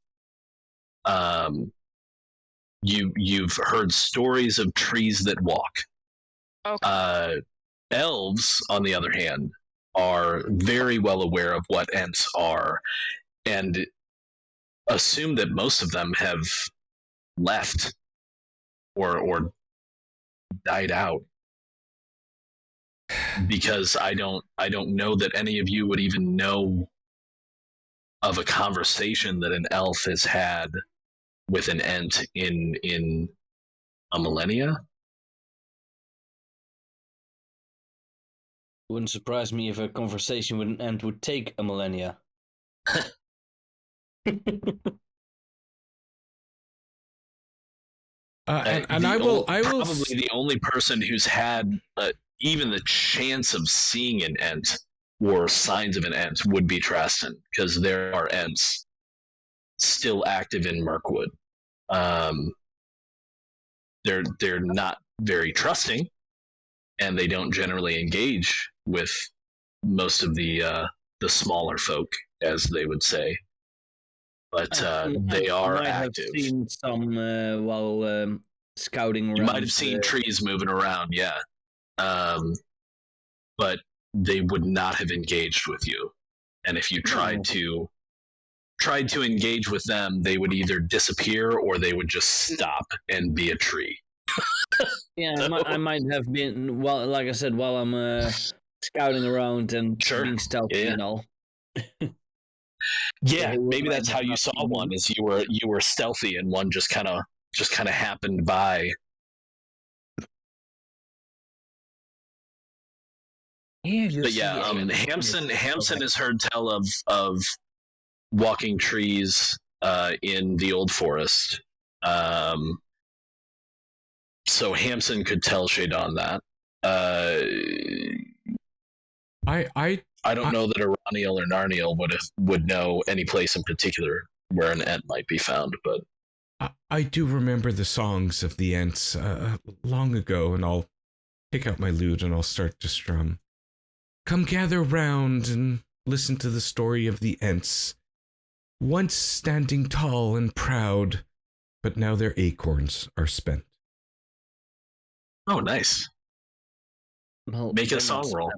You've heard stories of trees that walk. Okay. Elves, on the other hand, are very well aware of what Ents are, and assume that most of them have left or died out. Because I don't know that any of you would even know of a conversation that an elf has had with an Ent in a millennia. Wouldn't surprise me if a conversation with an Ent would take a millennia. And I will probably the only person who's had even the chance of seeing an Ent or signs of an Ent would be Traston, because there are Ents still active in Mirkwood. They're not very trusting, and they don't generally engage with most of the smaller folk, as they would say. But they are active. Have seen some while scouting around. You might have seen trees moving around, yeah. But they would not have engaged with you. And if you tried to engage with them, they would either disappear or they would just stop and be a tree. Yeah, I might have been, well, like I said, while I'm scouting around and being stealthy and all. Yeah, maybe that's how you saw one. Is you were stealthy and one just kind of happened by. Yeah, but yeah, Hamson has heard tell of walking trees in the old forest. So Hamson could tell Shadon that. I don't know that Araniel or Narniel would know any place in particular where an Ent might be found, but I do remember the songs of the Ents long ago, and I'll pick out my lute and I'll start to strum. Come gather round and listen to the story of the Ents, once standing tall and proud, but now their acorns are spent. Oh, nice. Well, Make a song roll.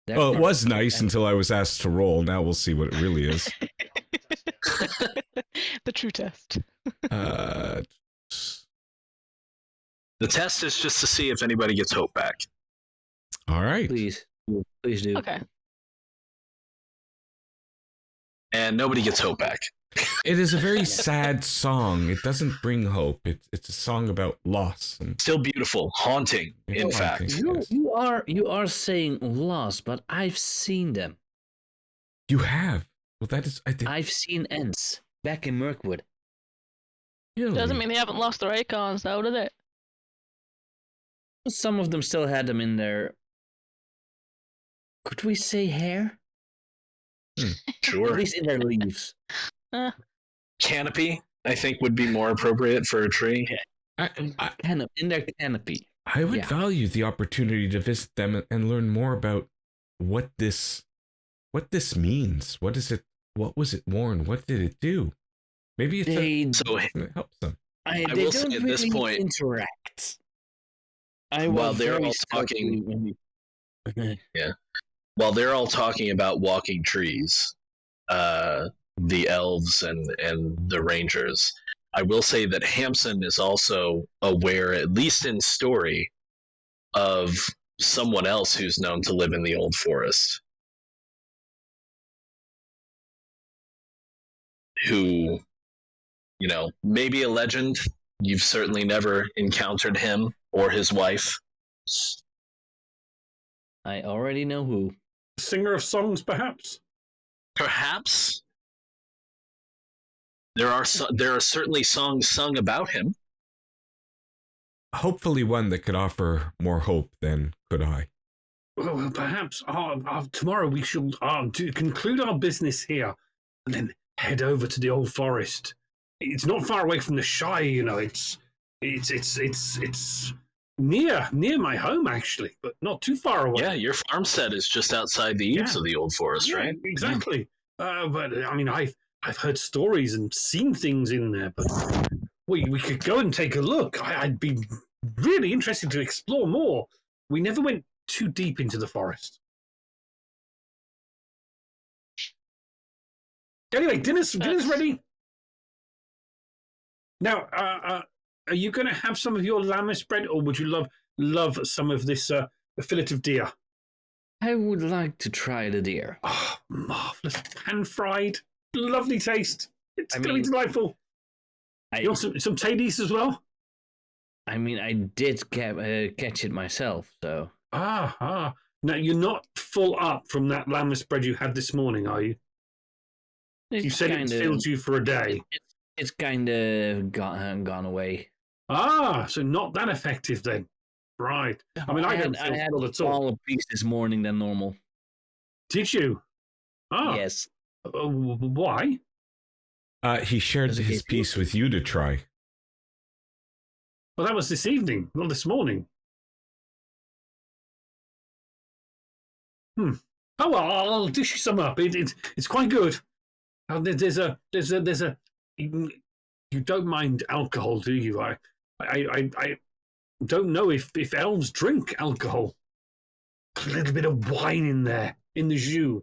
Well, it was nice until I was asked to roll. Now we'll see what it really is. The true test. The test is just to see if anybody gets hope back. All right. Please do. Okay. And nobody gets hope back. It is a very sad song. It doesn't bring hope. It's a song about loss. And Still beautiful, haunting, in haunting. fact. You are saying lost, but I've seen them. You have. Well, that is. I think. I've seen Ents back in Mirkwood. Really? Doesn't mean they haven't lost their acorns, though, does it? Some of them still had them in their. Could we say hair? At Sure. least in their leaves. Canopy, I think, would be more appropriate for a tree. In their canopy. I would Yeah. value the opportunity to visit them and learn more about what this means. What is it? What was it worn? What did it do? Maybe it's So it helps them. They will don't say at this really point- interact. While they're all talking, while they're all talking about walking trees, the elves and the rangers, I will say that Hamson is also aware, at least in story, of someone else who's known to live in the old forest, who, maybe a legend. You've certainly never encountered him or his wife. I already know who. Singer of songs, perhaps? Perhaps there are certainly songs sung about him. Hopefully, one that could offer more hope than could I. Well, perhaps tomorrow we shall conclude our business here and then head over to the old forest. It's not far away from the Shire, It's near my home, actually, but not too far away. Yeah, your farmstead is just outside the eaves of the old forest, Yeah, right? exactly. But I mean, I've heard stories and seen things in there, but we could go and take a look. I'd be really interested to explore more. We never went too deep into the forest. Anyway, dinner's ready. Now, are you going to have some of your lammas bread, or would you love some of this fillet of deer? I would like to try the deer. Oh, marvelous! Pan fried, lovely taste. It's going to be mean, delightful. You want some tadies as well? I mean, I did catch it myself, so. Now you're not full up from that lammas bread you had this morning, are you? You said it filled you for a day. It's kind of gone away. So not that effective then. Right. I mean, I don't feel had full a at all. smaller piece this morning than normal. Did you? Oh. Yes. Why? He shared Does it his taste piece with you to try. Well, that was this evening, not this morning. Oh well, I'll dish you some up. It's quite good. There's a. You don't mind alcohol, do you? I don't know if elves drink alcohol. Put a little bit of wine in there, in the jus.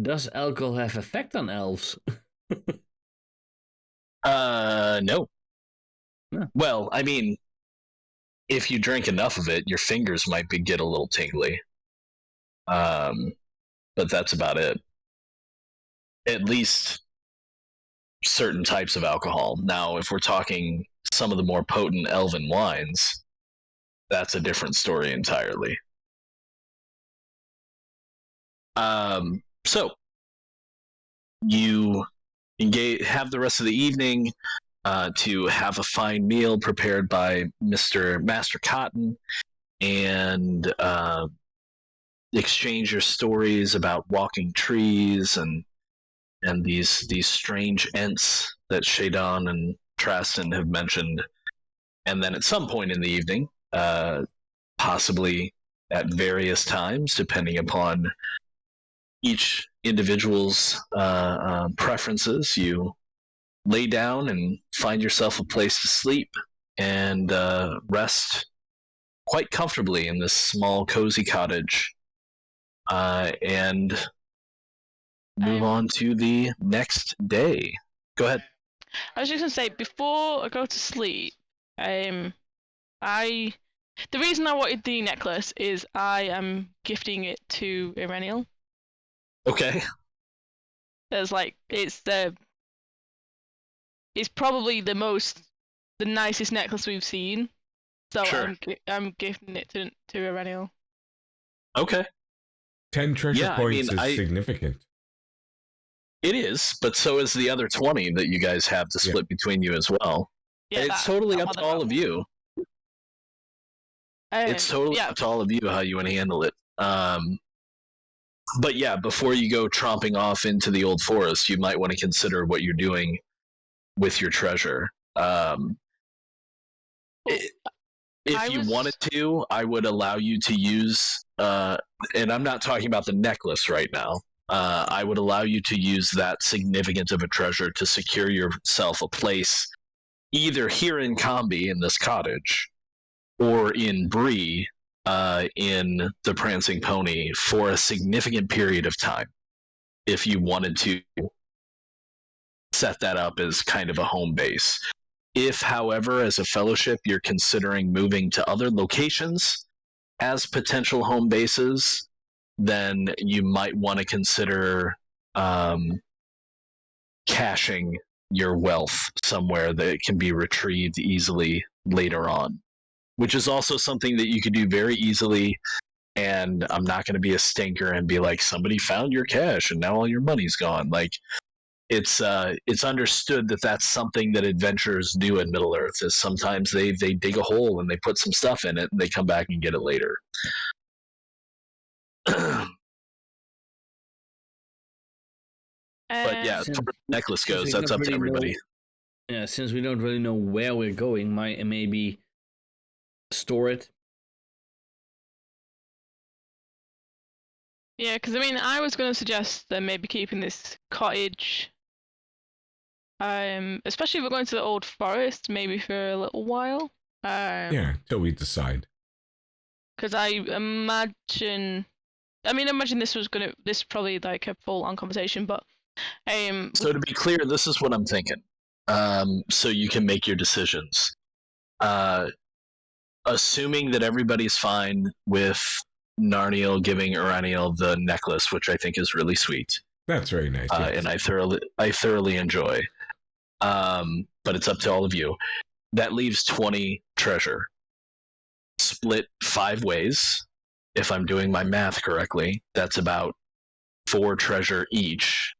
Does alcohol have effect on elves? No. Yeah. Well, I mean, if you drink enough of it, your fingers might get a little tingly. But that's about it. At least certain types of alcohol. Now, if we're talking some of the more potent elven wines, that's a different story entirely. So, you have the rest of the evening to have a fine meal prepared by Master Cotton, and exchange your stories about walking trees and these strange ents that Shadon and Traston have mentioned. And then at some point in the evening, possibly at various times, depending upon each individual's preferences, you lay down and find yourself a place to sleep and rest quite comfortably in this small, cozy cottage, and move on to the next day. Go ahead. I was just gonna say, before I go to sleep, the reason I wanted the necklace is I am gifting it to Irenial. Okay. There's like it's probably the nicest necklace we've seen, so Sure. I'm gifting it to Irenial. Okay. 10 treasure points is significant. It is, but so is the other 20 that you guys have to split between you as well. Yeah, it's totally up to all of you. It's totally up to all of you how you want to handle it. But yeah, before you go tromping off into the old forest, you might want to consider what you're doing with your treasure. If you wanted to, I would allow you to use, and I'm not talking about the necklace right now. I would allow you to use that significant of a treasure to secure yourself a place, either here in Combi in this cottage, or in Bree, in the Prancing Pony, for a significant period of time, if you wanted to set that up as kind of a home base. If, however, as a fellowship, you're considering moving to other locations as potential home bases, then you might want to consider caching your wealth somewhere that it can be retrieved easily later on, which is also something that you could do very easily. And I'm not going to be a stinker and be like, somebody found your cash and now all your money's gone. Like, it's understood that that's something that adventurers do in Middle Earth. Is sometimes they dig a hole and they put some stuff in it and they come back and get it later. But yeah, as far as the necklace goes, that's up to everybody. Yeah, since we don't really know where we're going, might maybe store it. Yeah, because I mean, I was going to suggest that maybe keeping this cottage, especially if we're going to the old forest, maybe for a little while. Yeah, till we decide. Because I imagine this is probably like a full-on conversation, but so to be clear, this is what I'm thinking. So you can make your decisions. Assuming that everybody's fine with Narniel giving Iraniel the necklace, which I think is really sweet. That's very nice. Yes. And I thoroughly enjoy. But it's up to all of you. That leaves 20 treasure. Split 5 ways. If I'm doing my math correctly, that's about 4 treasure each.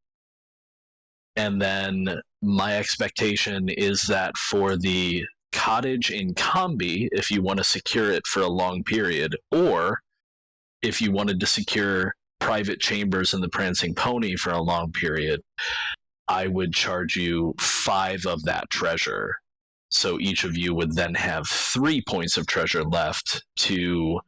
And then my expectation is that for the cottage in Combi, if you want to secure it for a long period, or if you wanted to secure private chambers in the Prancing Pony for a long period, I would charge you 5 of that treasure. So each of you would then have 3 points of treasure left to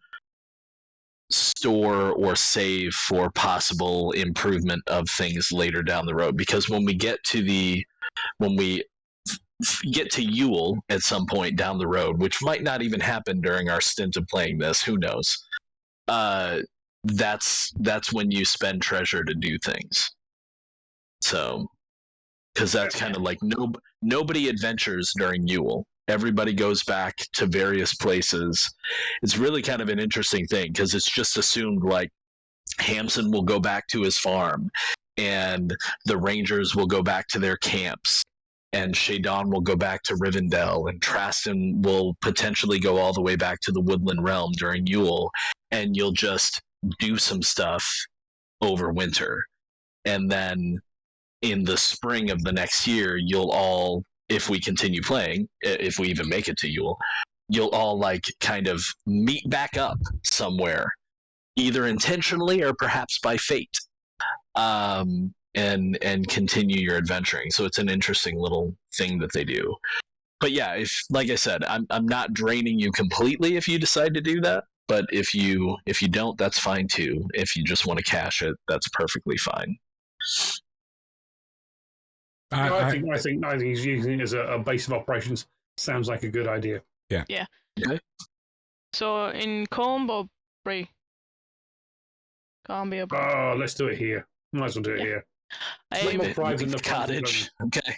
store or save for possible improvement of things later down the road. Because when we get to Yule at some point down the road, which might not even happen during our stint of playing this, who knows? That's when you spend treasure to do things. So, because that's kind of like nobody adventures during Yule. Everybody goes back to various places. It's really kind of an interesting thing because it's just assumed like Hamson will go back to his farm and the Rangers will go back to their camps and Shadon will go back to Rivendell and Traston will potentially go all the way back to the Woodland Realm during Yule, and you'll just do some stuff over winter. And then in the spring of the next year, you'll all, if we continue playing, if we even make it to Yule, you'll all like kind of meet back up somewhere, either intentionally or perhaps by fate, and continue your adventuring. So it's an interesting little thing that they do. But yeah, if, like I said, I'm not draining you completely if you decide to do that. But if you don't, that's fine too. If you just want to cash it, that's perfectly fine. I think he's using it as a base of operations. Sounds like a good idea. Yeah. Okay. So in Combe or Bray? Can't be a Bray. Oh, let's do it here. Might as well do it here. Um, more private than Make the the front of cottage. Okay.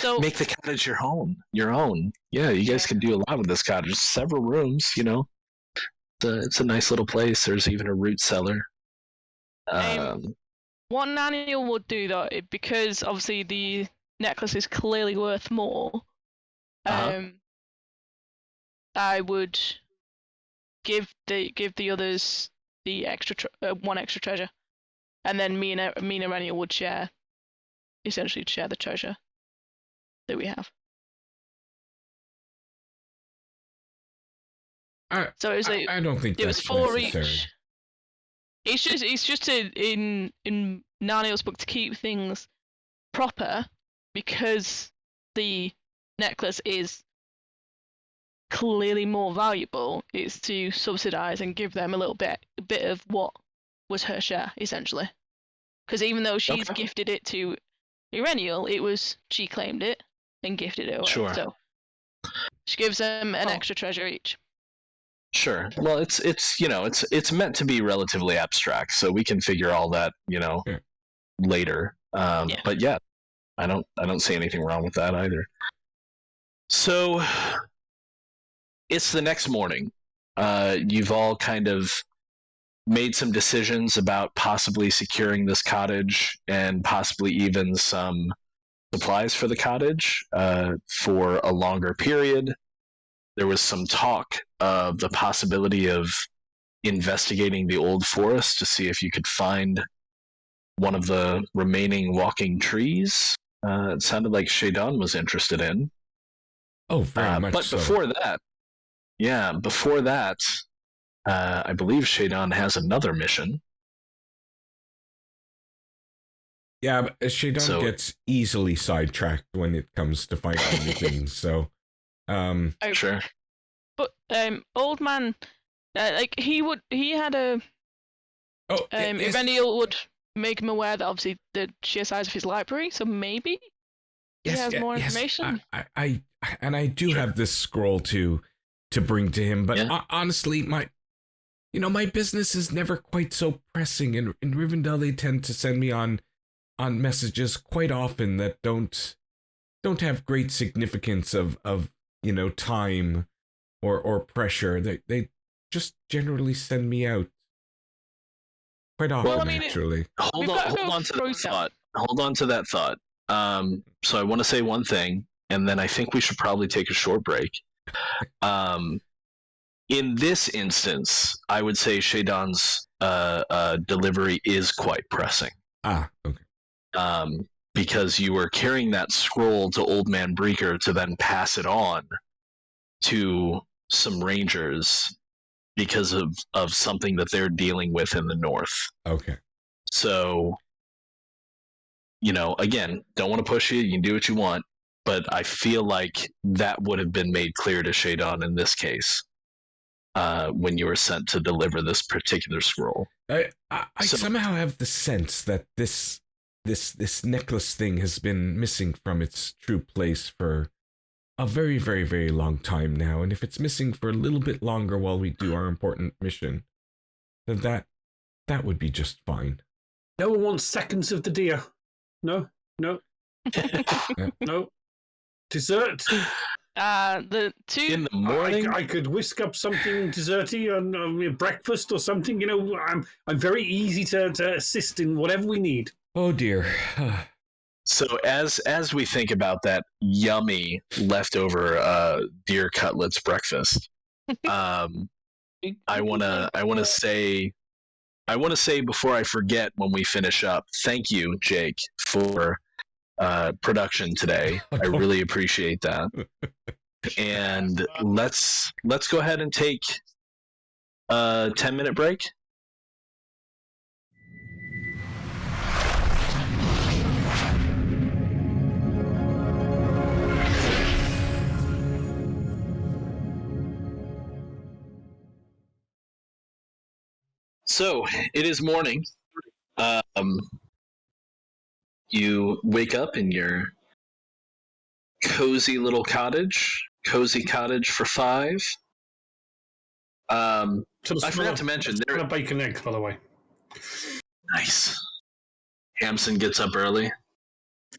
so Make the cottage your own. Yeah, you guys can do a lot with this cottage. Several rooms, you know. It's a nice little place. There's even a root cellar. what Naniel would do though, because obviously the necklace is clearly worth more, I would give the others the extra one extra treasure, and then me and Naniel would essentially share the treasure that we have. So it was like, I don't think it was that's 4 necessary. each. It's just in Naniel's book to keep things proper, because the necklace is clearly more valuable. It's to subsidize and give them a little bit of what was her share, essentially. Because even though she's gifted it to Irenial, it was she claimed it and gifted it away. Sure. So she gives them an extra treasure each. Sure. Well, it's meant to be relatively abstract, so we can figure all that, later. But yeah, I don't see anything wrong with that either. So it's the next morning. You've all kind of made some decisions about possibly securing this cottage and possibly even some supplies for the cottage for a longer period. There was some talk of the possibility of investigating the old forest to see if you could find one of the remaining walking trees. It sounded like Shadon was interested in. Oh, very much but so. before that, I believe Shadon has another mission. Yeah, but Shadon gets easily sidetracked when it comes to finding new things, so... Sure. But old man, he had a. Irenial would make him aware that obviously the sheer size of his library, so maybe he has more information. I do have this scroll to bring to him, but honestly, my business is never quite so pressing. In Rivendell, they tend to send me on messages quite often that don't have great significance of time or pressure. They just generally send me out quite often, actually. Hold on to that thought. So I want to say one thing, and then I think we should probably take a short break. In this instance, I would say Shadon's delivery is quite pressing. Okay. Because you were carrying that scroll to Old Man Breaker to then pass it on to some rangers because of something that they're dealing with in the north. Okay. So, again, don't want to push you. You can do what you want, but I feel like that would have been made clear to Shadon in this case when you were sent to deliver this particular scroll. I somehow have the sense that this necklace thing has been missing from its true place for a very, very, very long time now, and if it's missing for a little bit longer while we do our important mission, then that would be just fine. No one wants seconds of the deer. No. No. Dessert. The two in the morning. I could whisk up something desserty on breakfast or something. I'm very easy to assist in whatever we need. Oh dear. So as we think about that yummy leftover deer cutlets breakfast, I wanna say I want to say before I forget when we finish up, thank you, Jake, for production today. I really appreciate that. And let's go ahead and take a 10-minute break. So it is morning. You wake up in your cozy little cottage. Cozy cottage for 5. I forgot to mention there. A bacon egg, by the way. Nice. Hamson gets up early.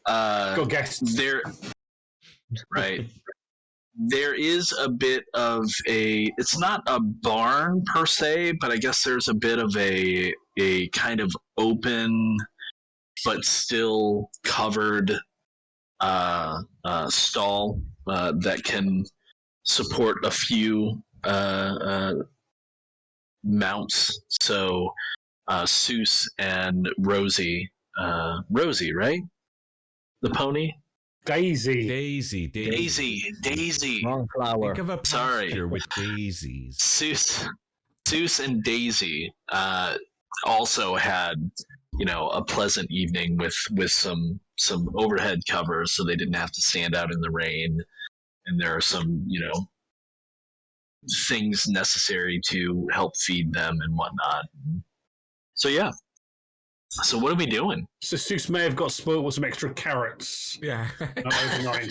Got guests. There, right. There is a bit of a. It's not a barn per se, but I guess there's a bit of a kind of open, but still covered stall that can support a few mounts. So Seuss and Rosie, right? The pony. Daisy. Wrong flower. Think of a pasture with daisies. Seuss and Daisy also had, a pleasant evening with some overhead covers, so they didn't have to stand out in the rain. And there are some, things necessary to help feed them and whatnot. So yeah. So what are we doing? So Seuss may have got spoiled with some extra carrots. Yeah. Overnight.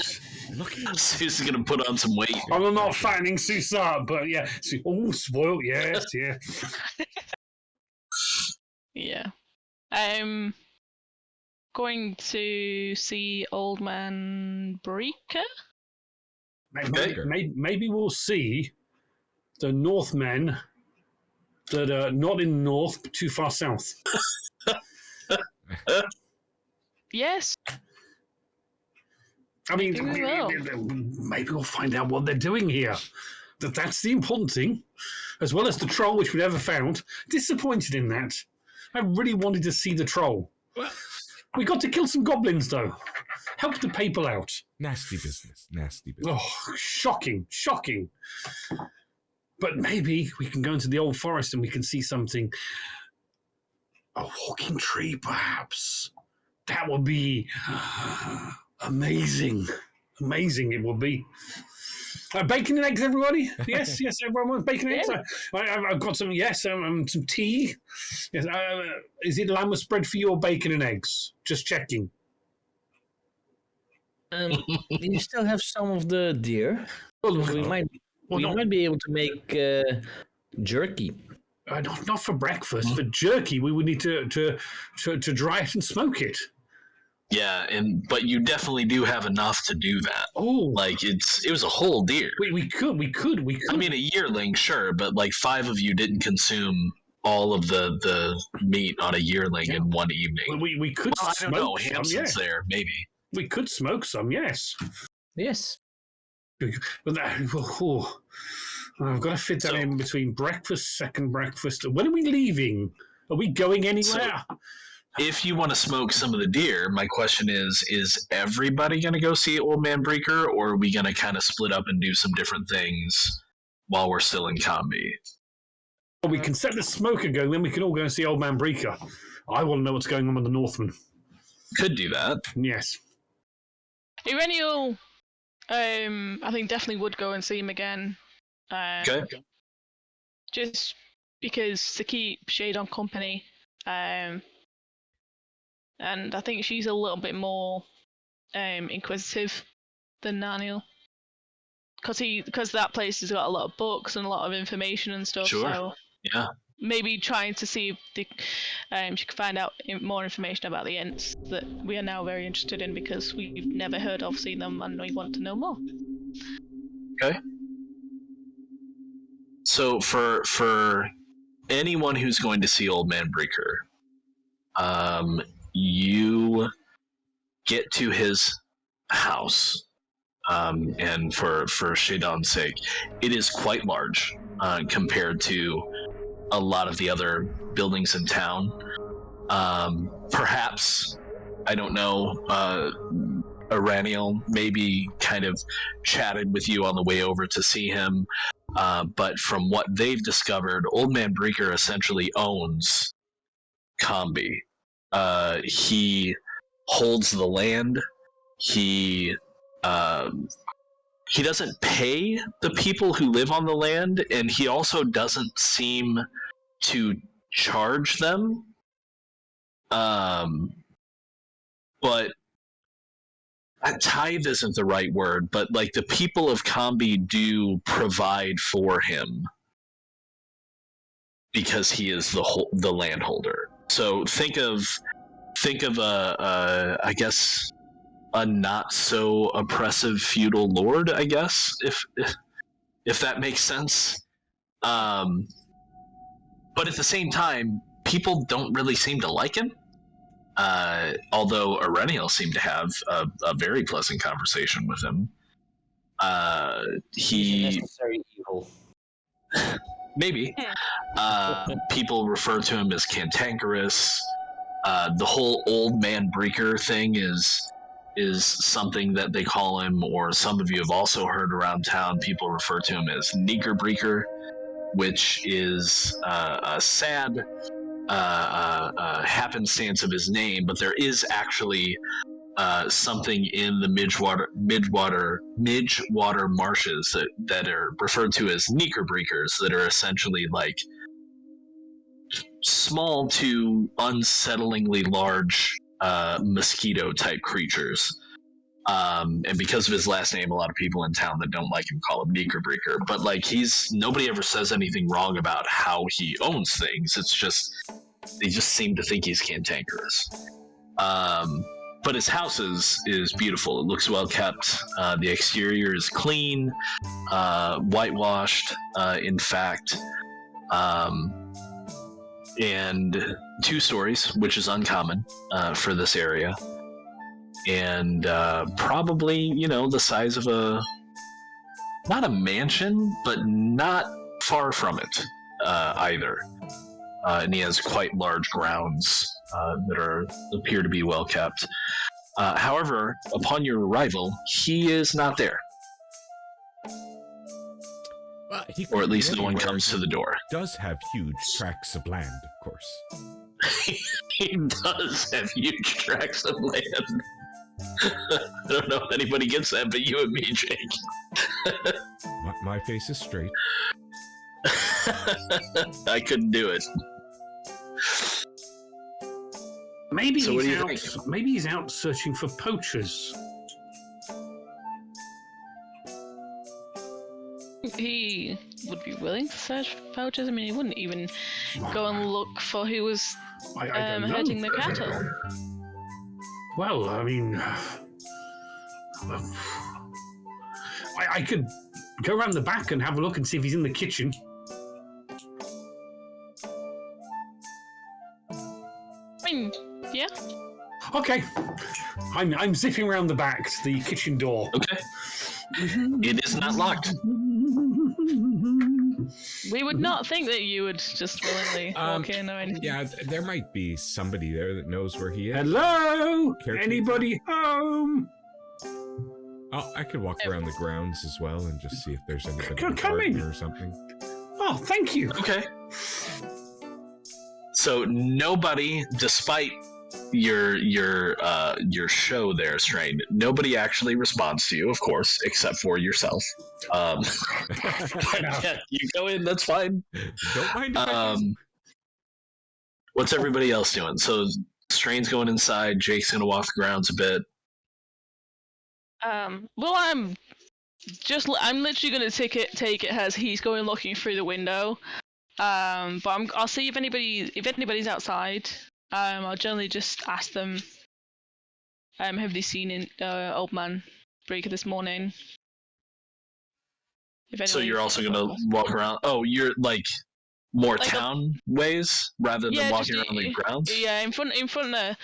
Seuss is going to put on some weight. I'm not fattening Seuss up, but yeah. Oh, spoiled, yes, yeah. Yeah. I'm going to see Old Man Breaker. Maybe we'll see the Northmen that are not in the north, but too far south. Yes. I mean, Maybe we will. maybe we'll find out what they're doing here. That's the important thing, as well as the troll, which we never found. Disappointed in that. I really wanted to see the troll. We got to kill some goblins, though. Help the people out. Nasty business. Oh, shocking. But maybe we can go into the old forest and we can see something. A walking tree, perhaps. That would be amazing. Amazing it would be. Bacon and eggs, everybody? Yes, everyone wants bacon and eggs. I've got some, some tea. Yes, is it lamb spread for you or bacon and eggs? Just checking. You still have some of the deer. We might be able to make jerky. Not for breakfast. For jerky, we would need to dry it and smoke it. Yeah, but you definitely do have enough to do that. Oh, like it was a whole deer. We could. I mean, a yearling, sure, but like 5 of you didn't consume all of the meat on a yearling in one evening. We could. Well, I don't know. Some, Hampson's there, maybe. We could smoke some. Yes. But I've got to fit that in between breakfast, second breakfast. When are we leaving? Are we going anywhere? If you want to smoke some of the deer, my question is everybody going to go see Old Man Breaker, or are we going to kind of split up and do some different things while we're still in combi? Well, we can set the smoker going, then we can all go and see Old Man Breaker. I want to know what's going on with the Northmen. Could do that. Yes. Irenial, I think definitely would go and see him again. Okay. Just because to keep Shade on company. And I think she's a little bit more inquisitive than Daniel. Because that place has got a lot of books and a lot of information and stuff. Sure. So yeah. Maybe trying to see if she can find out more information about the Ents that we are now very interested in because we've never heard of, seen them, and we want to know more. Okay. So for anyone who's going to see Old Man Breaker, you get to his house, and for Shadon's sake, it is quite large compared to a lot of the other buildings in town. Perhaps, I don't know, Iraniel maybe kind of chatted with you on the way over to see him, but from what they've discovered, Old Man Breaker essentially owns Combi. He holds the land. He doesn't pay the people who live on the land, and he also doesn't seem to charge them. But tithe isn't the right word, but like the people of Combi do provide for him because he is the landholder. So think of I guess a not so oppressive feudal lord, I guess, if that makes sense. But at the same time, people don't really seem to like him. Although Irenial seemed to have a very pleasant conversation with him. He's necessary evil. Maybe. People refer to him as cantankerous. The whole Old Man Breaker thing is something that they call him, or some of you have also heard around town. People refer to him as Nigger Breaker, which is a sad happenstance of his name, but there is actually something in the Midgewater marshes that are referred to as Nigger Breakers, that are essentially like small to unsettlingly large mosquito type creatures. And because of his last name, a lot of people in town that don't like him call him Nigger Breaker. But like nobody ever says anything wrong about how he owns things. It's just they just seem to think he's cantankerous. But his house is beautiful. It looks well kept. The exterior is clean, whitewashed, in fact. And 2 stories, which is uncommon for this area. And probably, the size of not a mansion, but not far from it either. And he has quite large grounds that appear to be well kept. However, upon your arrival, he is not there. Well, or at least no one comes to the door. Does have huge tracts of land, of course. He does have huge tracts of land. I don't know if anybody gets that, but you and me, Jake. My face is straight. I couldn't do it. Maybe So what do you think? Maybe he's out searching for poachers. He would be willing to search for poachers. I mean, he wouldn't even go and look for who was I don't know. herding the cattle. Well, I mean, I could go around the back and have a look and see if he's in the kitchen. I mean, yeah. Okay, I'm zipping around the back to the kitchen door. Okay. It is not locked. We would not think that you would just willingly walk in or anything. Yeah, there might be somebody there that knows where he is. Hello? Caretaker? Anybody home? Oh, I could walk around the grounds as well and just see if there's anybody Come in the garden in. or something. Oh, thank you. Okay. So nobody, despite your show there, Strain, nobody actually responds to you, of course, except for yourself. Yeah, you go in, that's fine. Don't mind if I do. What's everybody else doing? So Strain's going inside, Jake's gonna walk the grounds a bit. Well, I'm literally gonna take it as he's going looking through the window. But I'll see if anybody's outside. I'll generally just ask them, have they seen Old Man Breaker this morning? So you're also gonna walk around. Oh, you're like more Like town ways rather than walking just around the grounds. Yeah, in front of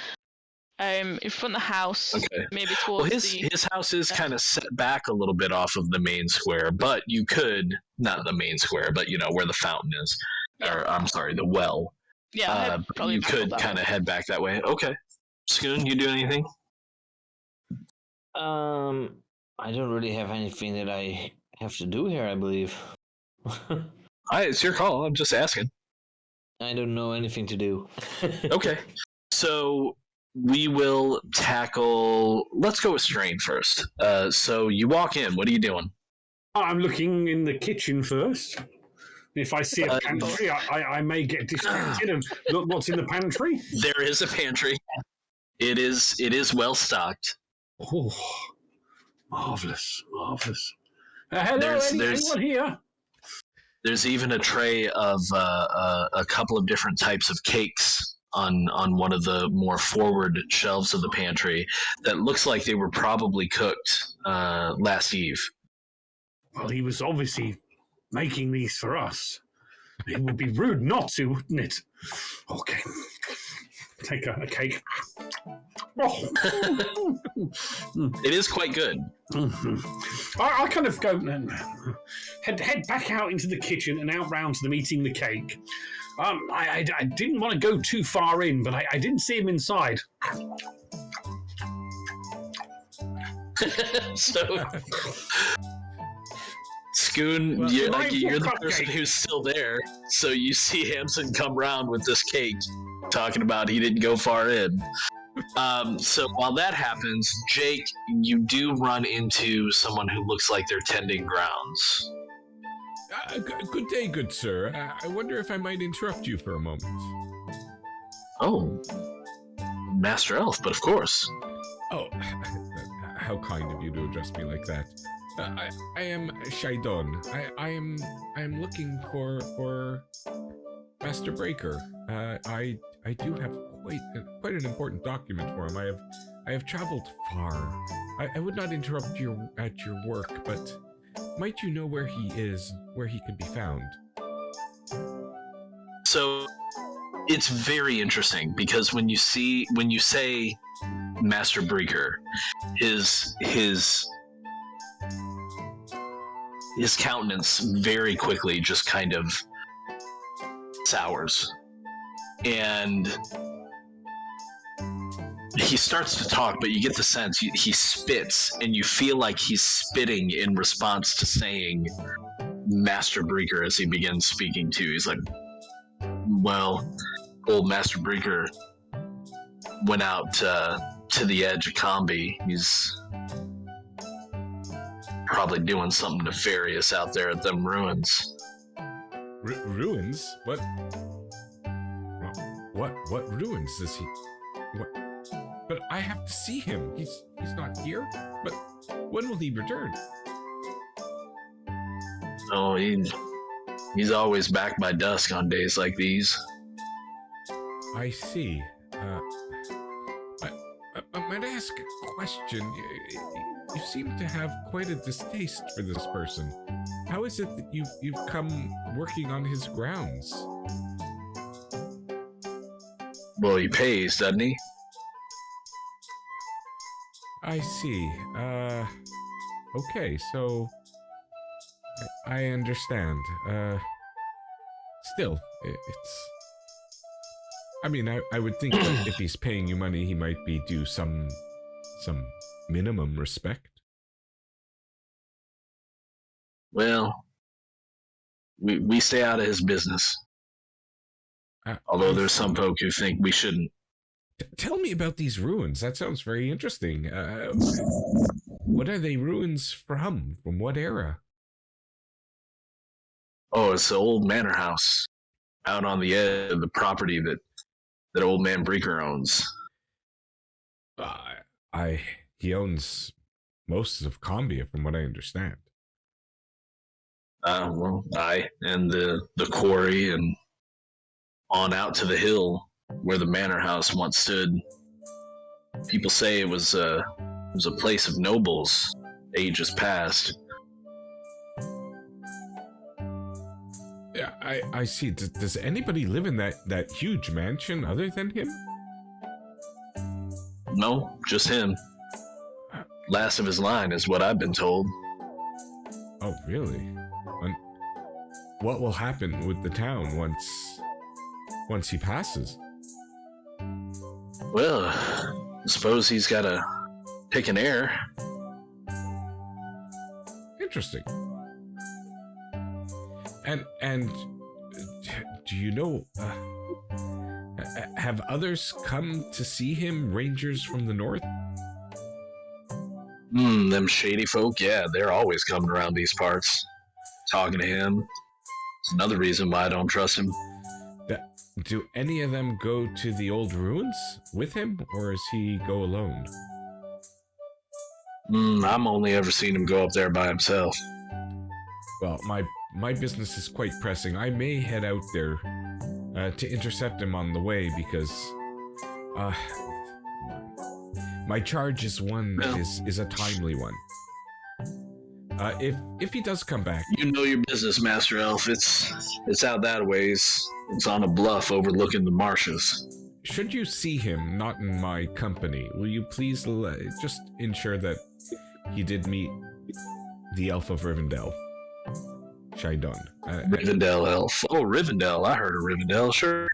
the house. Okay. Maybe Well, towards his house is kind of set back a little bit off of the main square, but you could, not the main square, but where the fountain is. or I'm sorry, the well. Yeah, I'll head probably You back up could that kind way. of head back that way. Okay. Scoon, you do anything? I don't really have anything that I have to do here, I believe. It's your call. I'm just asking. I don't know anything to do. Okay. So we will tackle. Let's go with strain first. So you walk in. What are you doing? I'm looking in the kitchen first. If I see a Uh, pantry, I may get distracted and look what's in the pantry. There is a pantry. It is well stocked. Oh, marvelous, marvelous. Hello, There's- anyone here? There's even a tray of a couple of different types of cakes on one of the more forward shelves of the pantry that looks like they were probably cooked last eve. Well, he was obviously making these for us. It would be rude not to, wouldn't it? Okay. Take a cake. Oh. It is quite good. I kind of go head back out into the kitchen and out round to them eating the cake. I didn't want to go too far in, but I didn't see him inside. So, Scoon, Well, you're mindful the cupcake. person who's still there. So you see Hampson come round with this cake, talking about he didn't go far in. So while that happens, Jake, you do run into someone who looks like they're tending grounds. Good day, good sir. I wonder if I might interrupt you for a moment. Oh, Master Elf, but of course. Oh, how kind of you to address me like that. I am Shaidon. I am looking for Master Breaker. I do have quite an important document for him. I have traveled far. I would not interrupt at your work, but might you know where he is, where he could be found? So it's very interesting because when you say Master Breaker, his countenance very quickly just kind of sours, and he starts to talk, but you get the sense he spits, and you feel like he's spitting in response to saying Master Breaker as he begins speaking to. He's like, well, old Master Breaker went out to the edge of Combi. He's probably doing something nefarious out there at them ruins. Ruins? What ruins does he? What? But I have to see him. He's not here. But when will he return? Oh, he's always back by dusk on days like these. I see. I might ask a question. You seem to have quite a distaste for this person. How is it that you've come working on his grounds? Well, he pays, doesn't he? I see. Okay, so I understand. Still, it's. I mean, I would think that if he's paying you money, he might be due some minimum respect. Well, we stay out of his business. Although there's some folk who think we shouldn't. Tell me about these ruins. That sounds very interesting. What are they ruins from? From what era? Oh, it's the old manor house out on the edge of the property that old man Breaker owns. He owns most of Combia, from what I understand. Well, and the quarry and on out to the hill where the manor house once stood. People say it was a place of nobles, ages past. Yeah, I see. Does anybody live in that huge mansion other than him? No, just him. Last of his line is what I've been told. Oh, really? what will happen with the town once he passes? Well, I suppose he's got to pick an heir. Interesting. And do you know, have others come to see him, rangers from the north? Them shady folk, yeah, they're always coming around these parts, talking to him. It's another reason why I don't trust him. Do any of them go to the old ruins with him, or does he go alone? I'm only ever seen him go up there by himself. Well, my business is quite pressing. I may head out there to intercept him on the way, because my charge is one that is a timely one. If he does come back, You know your business, Master Elf. It's out that ways. It's on a bluff overlooking the marshes. should you see him not in my company, will you please just ensure that he did meet the Elf of Rivendell, Shaidon. Rivendell Elf. Oh, Rivendell. I heard of Rivendell, sure.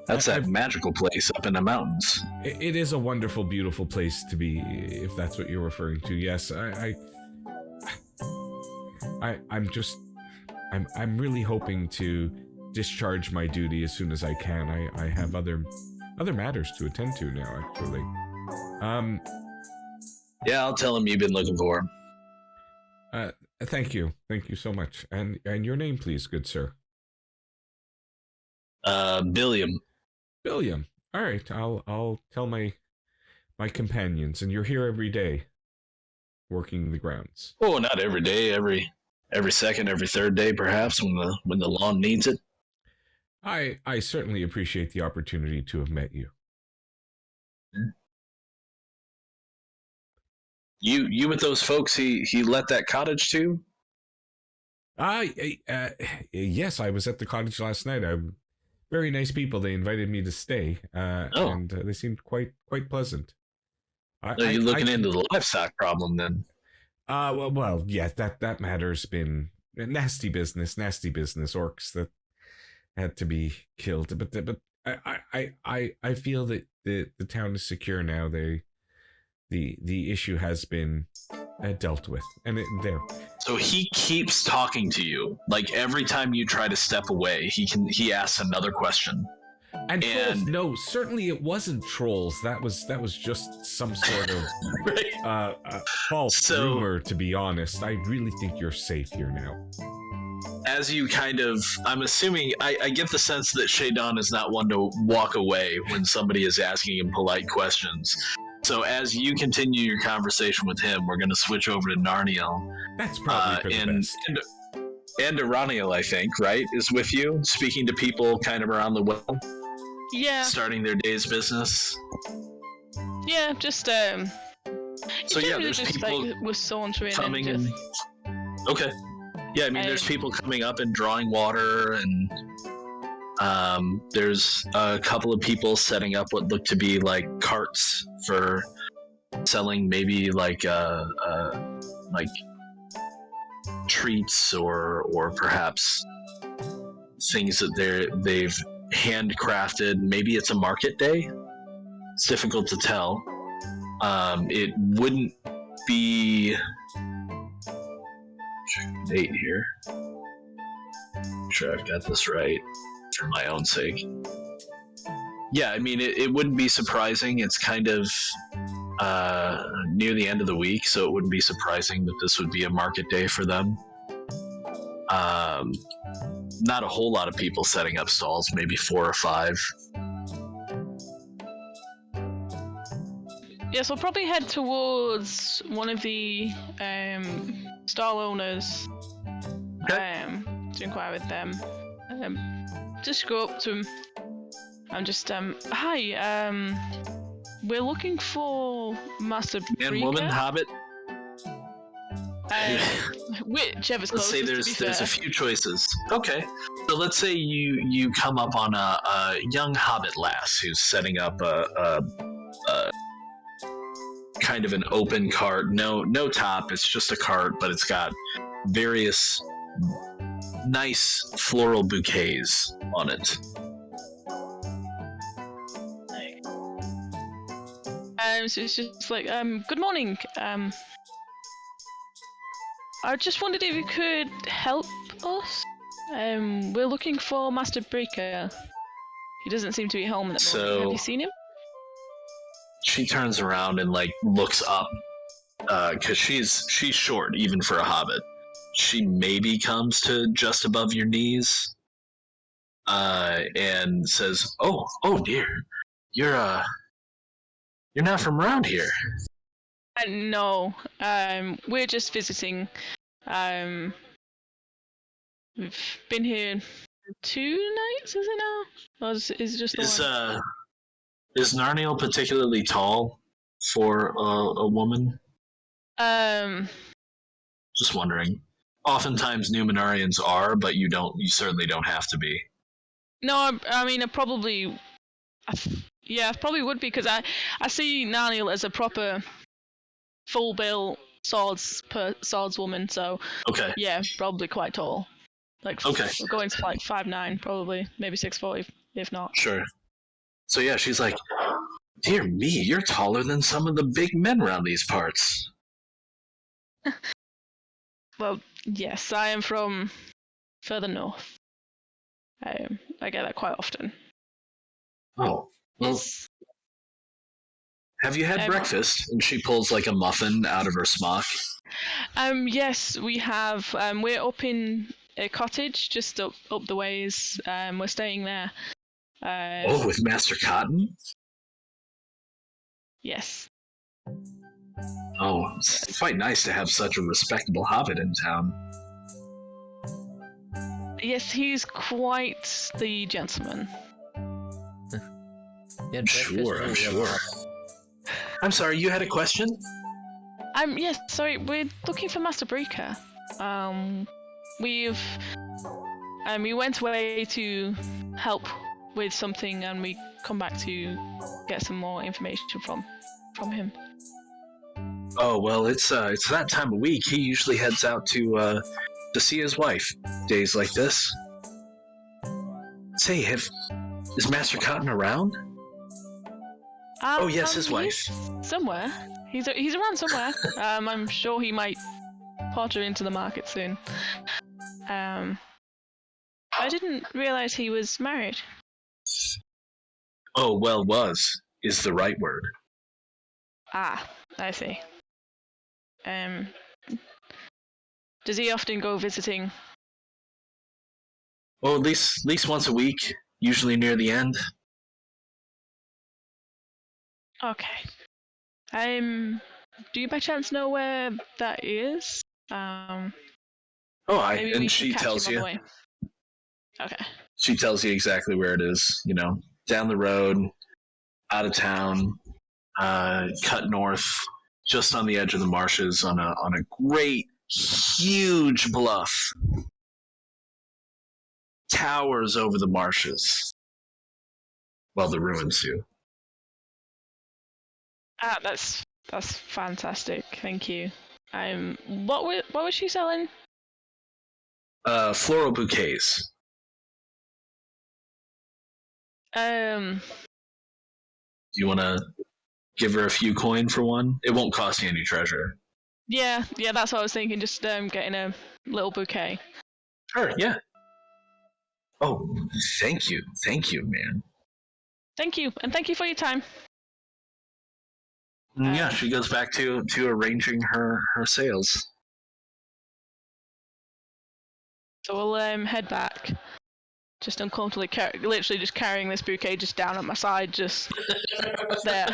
That's that magical place up in the mountains. It is a wonderful, beautiful place to be, if that's what you're referring to. Yes, I'm really hoping to discharge my duty as soon as I can. I have other matters to attend to now, actually. Yeah, I'll tell him you've been looking for him. Thank you so much. And your name, please, good sir. Billiam. Billiam. All right, I'll tell my companions. And you're here every day, working the grounds. Oh, not every day. Every second, every third day, perhaps, when the lawn needs it. I certainly appreciate the opportunity to have met you. You with those folks he let that cottage to? Yes, I was at the cottage last night. Very nice people. They invited me to stay, and they seemed quite pleasant. So you're looking into the livestock problem then? Well, yeah, that matter's been nasty business. Orcs that had to be killed, but I feel that the town is secure now. The issue has been dealt with, and there. So he keeps talking to you. Like every time you try to step away, he asks another question. And trolls, no, certainly it wasn't trolls. That was just some sort of right. false rumor, to be honest. I really think you're safe here now. As you I'm assuming, I get the sense that Shaidon is not one to walk away when somebody is asking him polite questions. So as you continue your conversation with him, we're going to switch over to Narniel. That's probably for the best. And Araniel, I think, right, is with you, speaking to people kind of around the well. Yeah. Starting their day's business. Yeah, just So yeah, there's just, people like, we're sauntering coming and in. Okay. Yeah, I mean, there's people coming up and drawing water, and there's a couple of people setting up what look to be like carts for selling maybe like treats or perhaps things that they've handcrafted. Maybe it's a market day. It's difficult to tell. It wouldn't be date here. Make sure I've got this right for my own sake. Yeah, I mean, it wouldn't be surprising. It's kind of near the end of the week, so it wouldn't be surprising that this would be a market day for them. Not a whole lot of people setting up stalls, maybe 4 or 5. yeah, so we'll probably head towards one of the stall owners to inquire with them. Just go up to him and just hi, we're looking for Master Man, Breaker. woman, hobbit. Whichever's Let's closest, say to be there's fair. a few choices. Okay, so let's say you come up on a young hobbit lass who's setting up a kind of an open cart. No top. It's just a cart, but it's got various nice floral bouquets on it. So it's just like, good morning. I just wondered if you could help us. We're looking for Master Breaker. He doesn't seem to be home at the moment. Have you seen him? She turns around and like looks up, because she's short even for a hobbit. She maybe comes to just above your knees, and says, "Oh dear, you're not from around here." No, we're just visiting. We've been here 2 nights, is it now? Or is it just the one? Is Narniel particularly tall for a woman? Just wondering. Oftentimes Numenorians are, but you certainly don't have to be. No, I mean, I probably would be, because I see Narniel as a proper full-built swordswoman, so Okay. yeah, probably quite tall. Like, okay. We're going to like 5'9", probably, maybe 6'4", if not. Sure. So yeah, she's like, "Dear me, you're taller than some of the big men around these parts." Well, yes, I am from further north. I get that quite often. Oh, well, Yes. have you had breakfast? And she pulls like a muffin out of her smock. Yes, we have. We're up in a cottage just up the ways. We're staying there. With Master Cotton? Yes. Oh, it's quite nice to have such a respectable hobbit in town. Yes, he's quite the gentleman. Yeah, Sure, I'm sure. I'm sorry, you had a question? Yes, sorry, we're looking for Master Breaker. We went away to help with something, and we come back to get some more information from him. Oh, well, it's that time of week. He usually heads out to see his wife days like this. Say, is Master Cotton around? Oh yes, his wife. Somewhere. He's around somewhere. I'm sure he might potter into the market soon. I didn't realize he was married. Oh, well, was is the right word. Ah, I see. Does he often go visiting? Well, at least once a week, usually near the end. Okay. Do you by chance know where that is? And Maybe she tells you. Okay. She tells you exactly where it is. You know, down the road, out of town, cut north, just on the edge of the marshes, on a great, huge bluff. Towers over the marshes. Well, the ruins do. Ah, that's fantastic. Thank you. What was she selling? Floral bouquets. Um. Do you want to give her a few coin for one? It won't cost you any treasure. Yeah, that's what I was thinking. Just getting a little bouquet. Sure, yeah. Oh, thank you, man. Thank you, and thank you for your time. Yeah, she goes back to arranging her sales. So we'll head back. Just uncomfortably, literally just carrying this bouquet just down at my side, just there.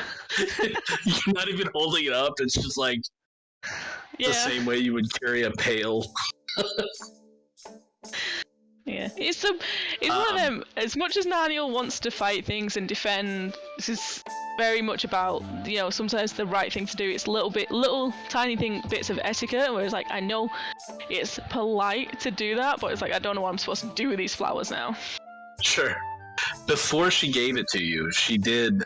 You're not even holding it up. It's just like the same way you would carry a pail. Yeah, it's one of them. As much as Narniel wants to fight things and defend, this is very much about, sometimes the right thing to do. It's little tiny bits of etiquette, where it's like, I know it's polite to do that, but it's like, I don't know what I'm supposed to do with these flowers now. Sure. Before she gave it to you, she did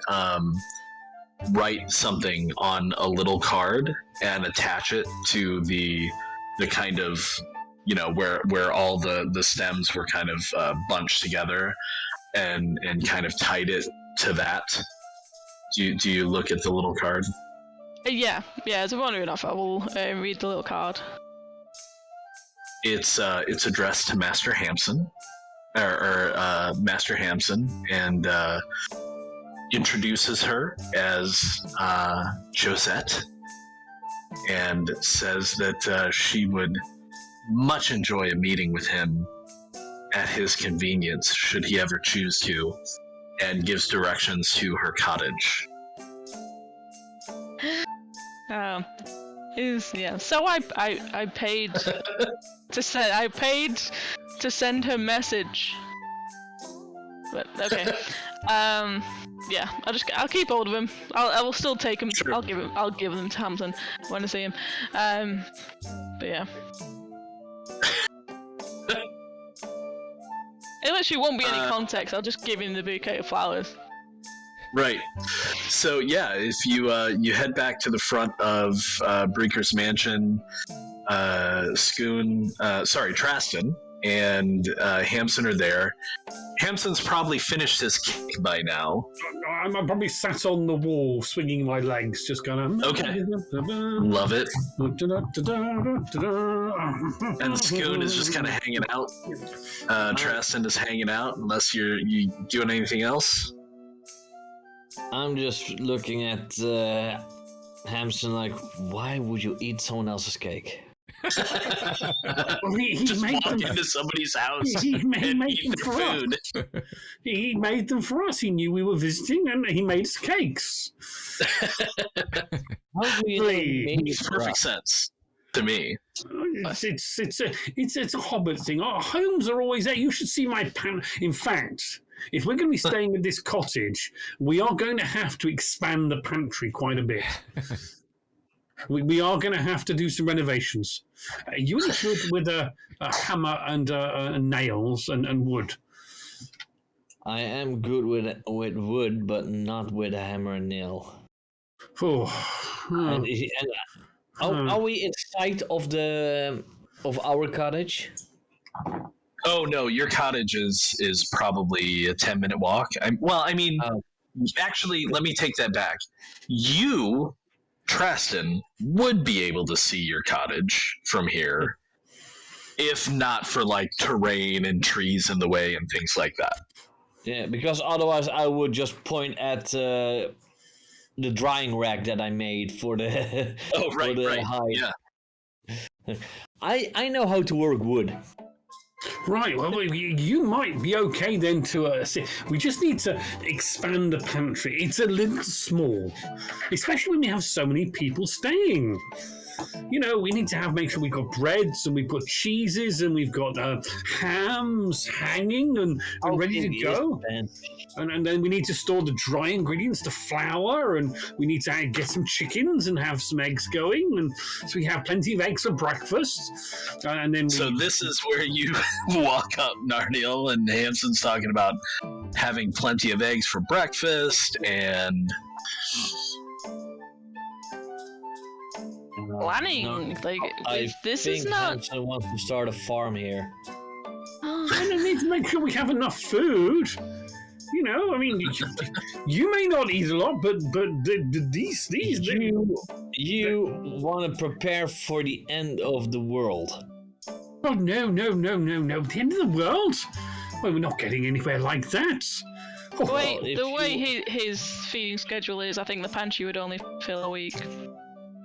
write something on a little card and attach it to the kind of, where all the stems were kind of bunched together, and kind of tied it to that. Do you look at the little card? Yeah. As I'm wondering enough, I will read the little card. It's addressed to Master Hamson, or Master Hamson, and introduces her as Josette, and says that she would much enjoy a meeting with him at his convenience, should he ever choose to, and gives directions to her cottage. So I paid to send her message. But okay. I'll keep hold of him. I will still take him. Sure. I'll give them to Hamson when I see him. But yeah. It literally won't be any context. I'll just give him the bouquet of flowers. Right. So yeah, if you head back to the front of Breaker's Mansion, Traston and Hamson are there. Hamson's probably finished his cake by now. I'm probably sat on the wall, swinging my legs, just going. Okay. Love it. And Scoon is just kind of hanging out. Traston is hanging out, unless you doing anything else. I'm just looking at Hamson like, why would you eat someone else's cake? He Just made walk them. into somebody's house He and made eat them the for us. food. He made them for us. He knew we were visiting, and he made us cakes. How do you know he made Makes it for perfect us? sense to me. It's a Hobbit thing. Our homes are always there. You should see my pan. In fact, if we're going to be staying in this cottage, we are going to have to expand the pantry quite a bit. We are going to have to do some renovations. You only good with a hammer and nails and wood. I am good with wood, but not with a hammer and nail. Oh, Are we in sight of our cottage? Oh no, your cottage is probably a 10-minute walk. Actually, let me take that back. You, Traston, would be able to see your cottage from here, if not for like terrain and trees in the way and things like that. Yeah, because otherwise I would just point at the drying rack that I made for the Oh, right, for the right, hide. yeah. I know how to work wood. right. Well, you might be okay then to see. We just need to expand the pantry. It's a little small, especially when we have so many people staying. We need to make sure we've got breads and we've got cheeses and we've got hams hanging and ready to go. And then we need to store the dry ingredients, the flour, and we need to get some chickens and have some eggs going. And so we have plenty of eggs for breakfast. And then So this is where you walk up, Narniel, and Hamson's talking about having plenty of eggs for breakfast and... Planning, this think is not. Hamson wants to start a farm here. And I need to make sure we have enough food. You may not eat a lot, but these You want to prepare for the end of the world. Oh no! The end of the world? Well, we're not getting anywhere like that. The way, if the way his feeding schedule is, I think the pantry would only fill a week.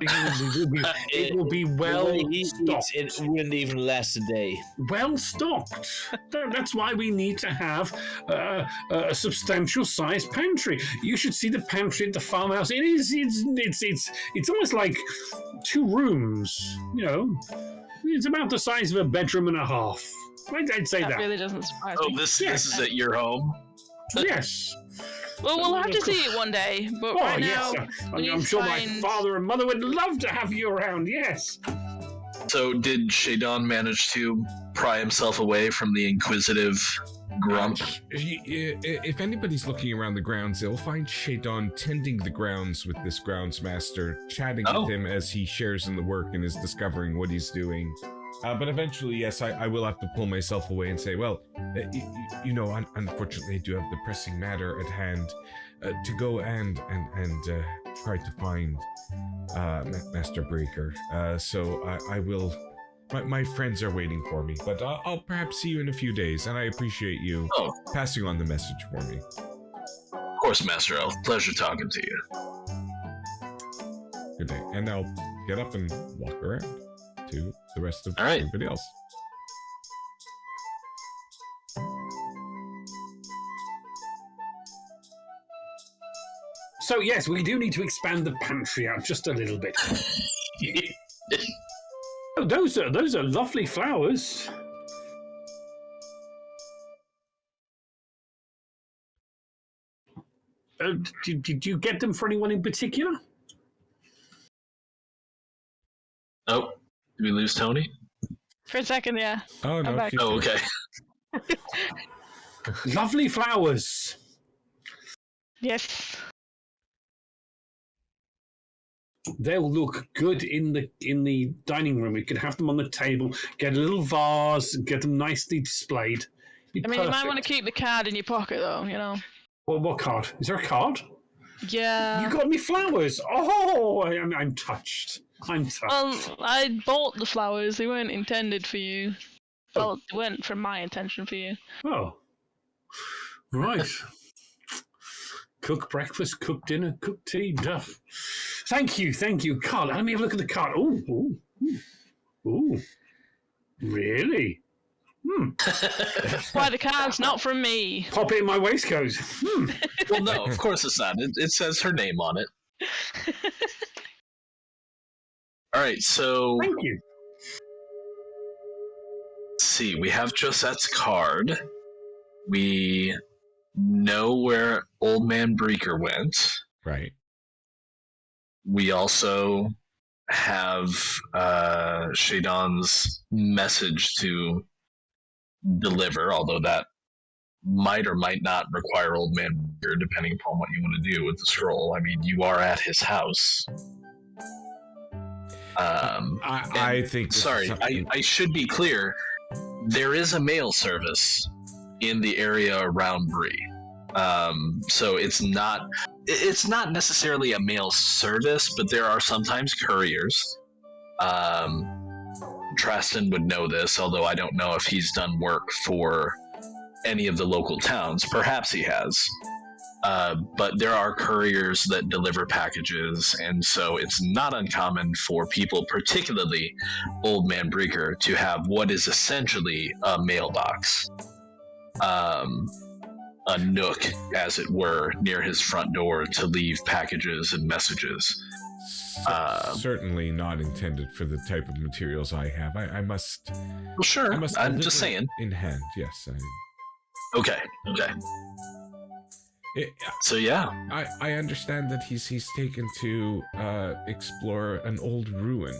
It will be well The way he eats, stocked. it wouldn't even last a day. Well stocked. That's why we need to have a substantial sized pantry. You should see the pantry at the farmhouse. It's almost like 2 rooms. It's about the size of a bedroom and a half. I'd say That that. really doesn't surprise Oh, me. this Yes. is at your home? Yes. Well, we'll have to see it one day, but right now, I'm sure my find- father and mother would love to have you around. Yes. So did Shadon manage to pry himself away from the inquisitive grump? If anybody's looking around the grounds, they'll find Shadon tending the grounds with this groundsmaster, chatting with him as he shares in the work and is discovering what he's doing. But eventually, yes, I will have to pull myself away and say, well, unfortunately, I do have the pressing matter at hand to go and try to find Master Breaker. So I will. My friends are waiting for me, but I'll perhaps see you in a few days, and I appreciate you passing on the message for me. Of course, Master Elf. Pleasure talking to you. Good day. And I'll get up and walk around to the rest of everybody else. So yes, we do need to expand the pantry out just a little bit. Oh, those are lovely flowers. Did you get them for anyone in particular? Oh, did we lose Tony? For a second, yeah. Oh, no. I'm back. Oh, okay. Lovely flowers. Yes. They'll look good in the dining room. We could have them on the table, get a little vase, get them nicely displayed. I mean, you might want to keep the card in your pocket, though, you know. Well, what card? Is there a card? Yeah. You got me flowers. Oh, I'm touched. I'm touched. Well, I bought the flowers. They weren't intended for you. Well, they weren't from my intention for you. Oh. Right. Cook breakfast, cook dinner, cook tea, duff. Thank you. Carl, let me have a look at the card. Ooh. Really? That's why the card's not from me. Pop it in my waistcoat. Well, no, of course it's not. It says her name on it. All right, so Thank you. let's see. We have Josette's card. We know where Old Man Breaker went. Right. We also have Shadon's message to deliver, although that might or might not require Old Man Breaker, depending upon what you want to do with the scroll. I mean, you are at his house. I think... Sorry, I should be clear. There is a mail service in the area around Bree. So it's not necessarily a mail service, but there are sometimes couriers. Traston would know this, although I don't know if he's done work for any of the local towns. Perhaps he has. But there are couriers that deliver packages, and so it's not uncommon for people, particularly Old Man Breaker, to have what is essentially a mailbox. A nook, as it were, near his front door to leave packages and messages. Certainly not intended for the type of materials I have. I must... Well, sure, I'm just saying. In hand, yes. Okay. So yeah, I understand that he's taken to explore an old ruin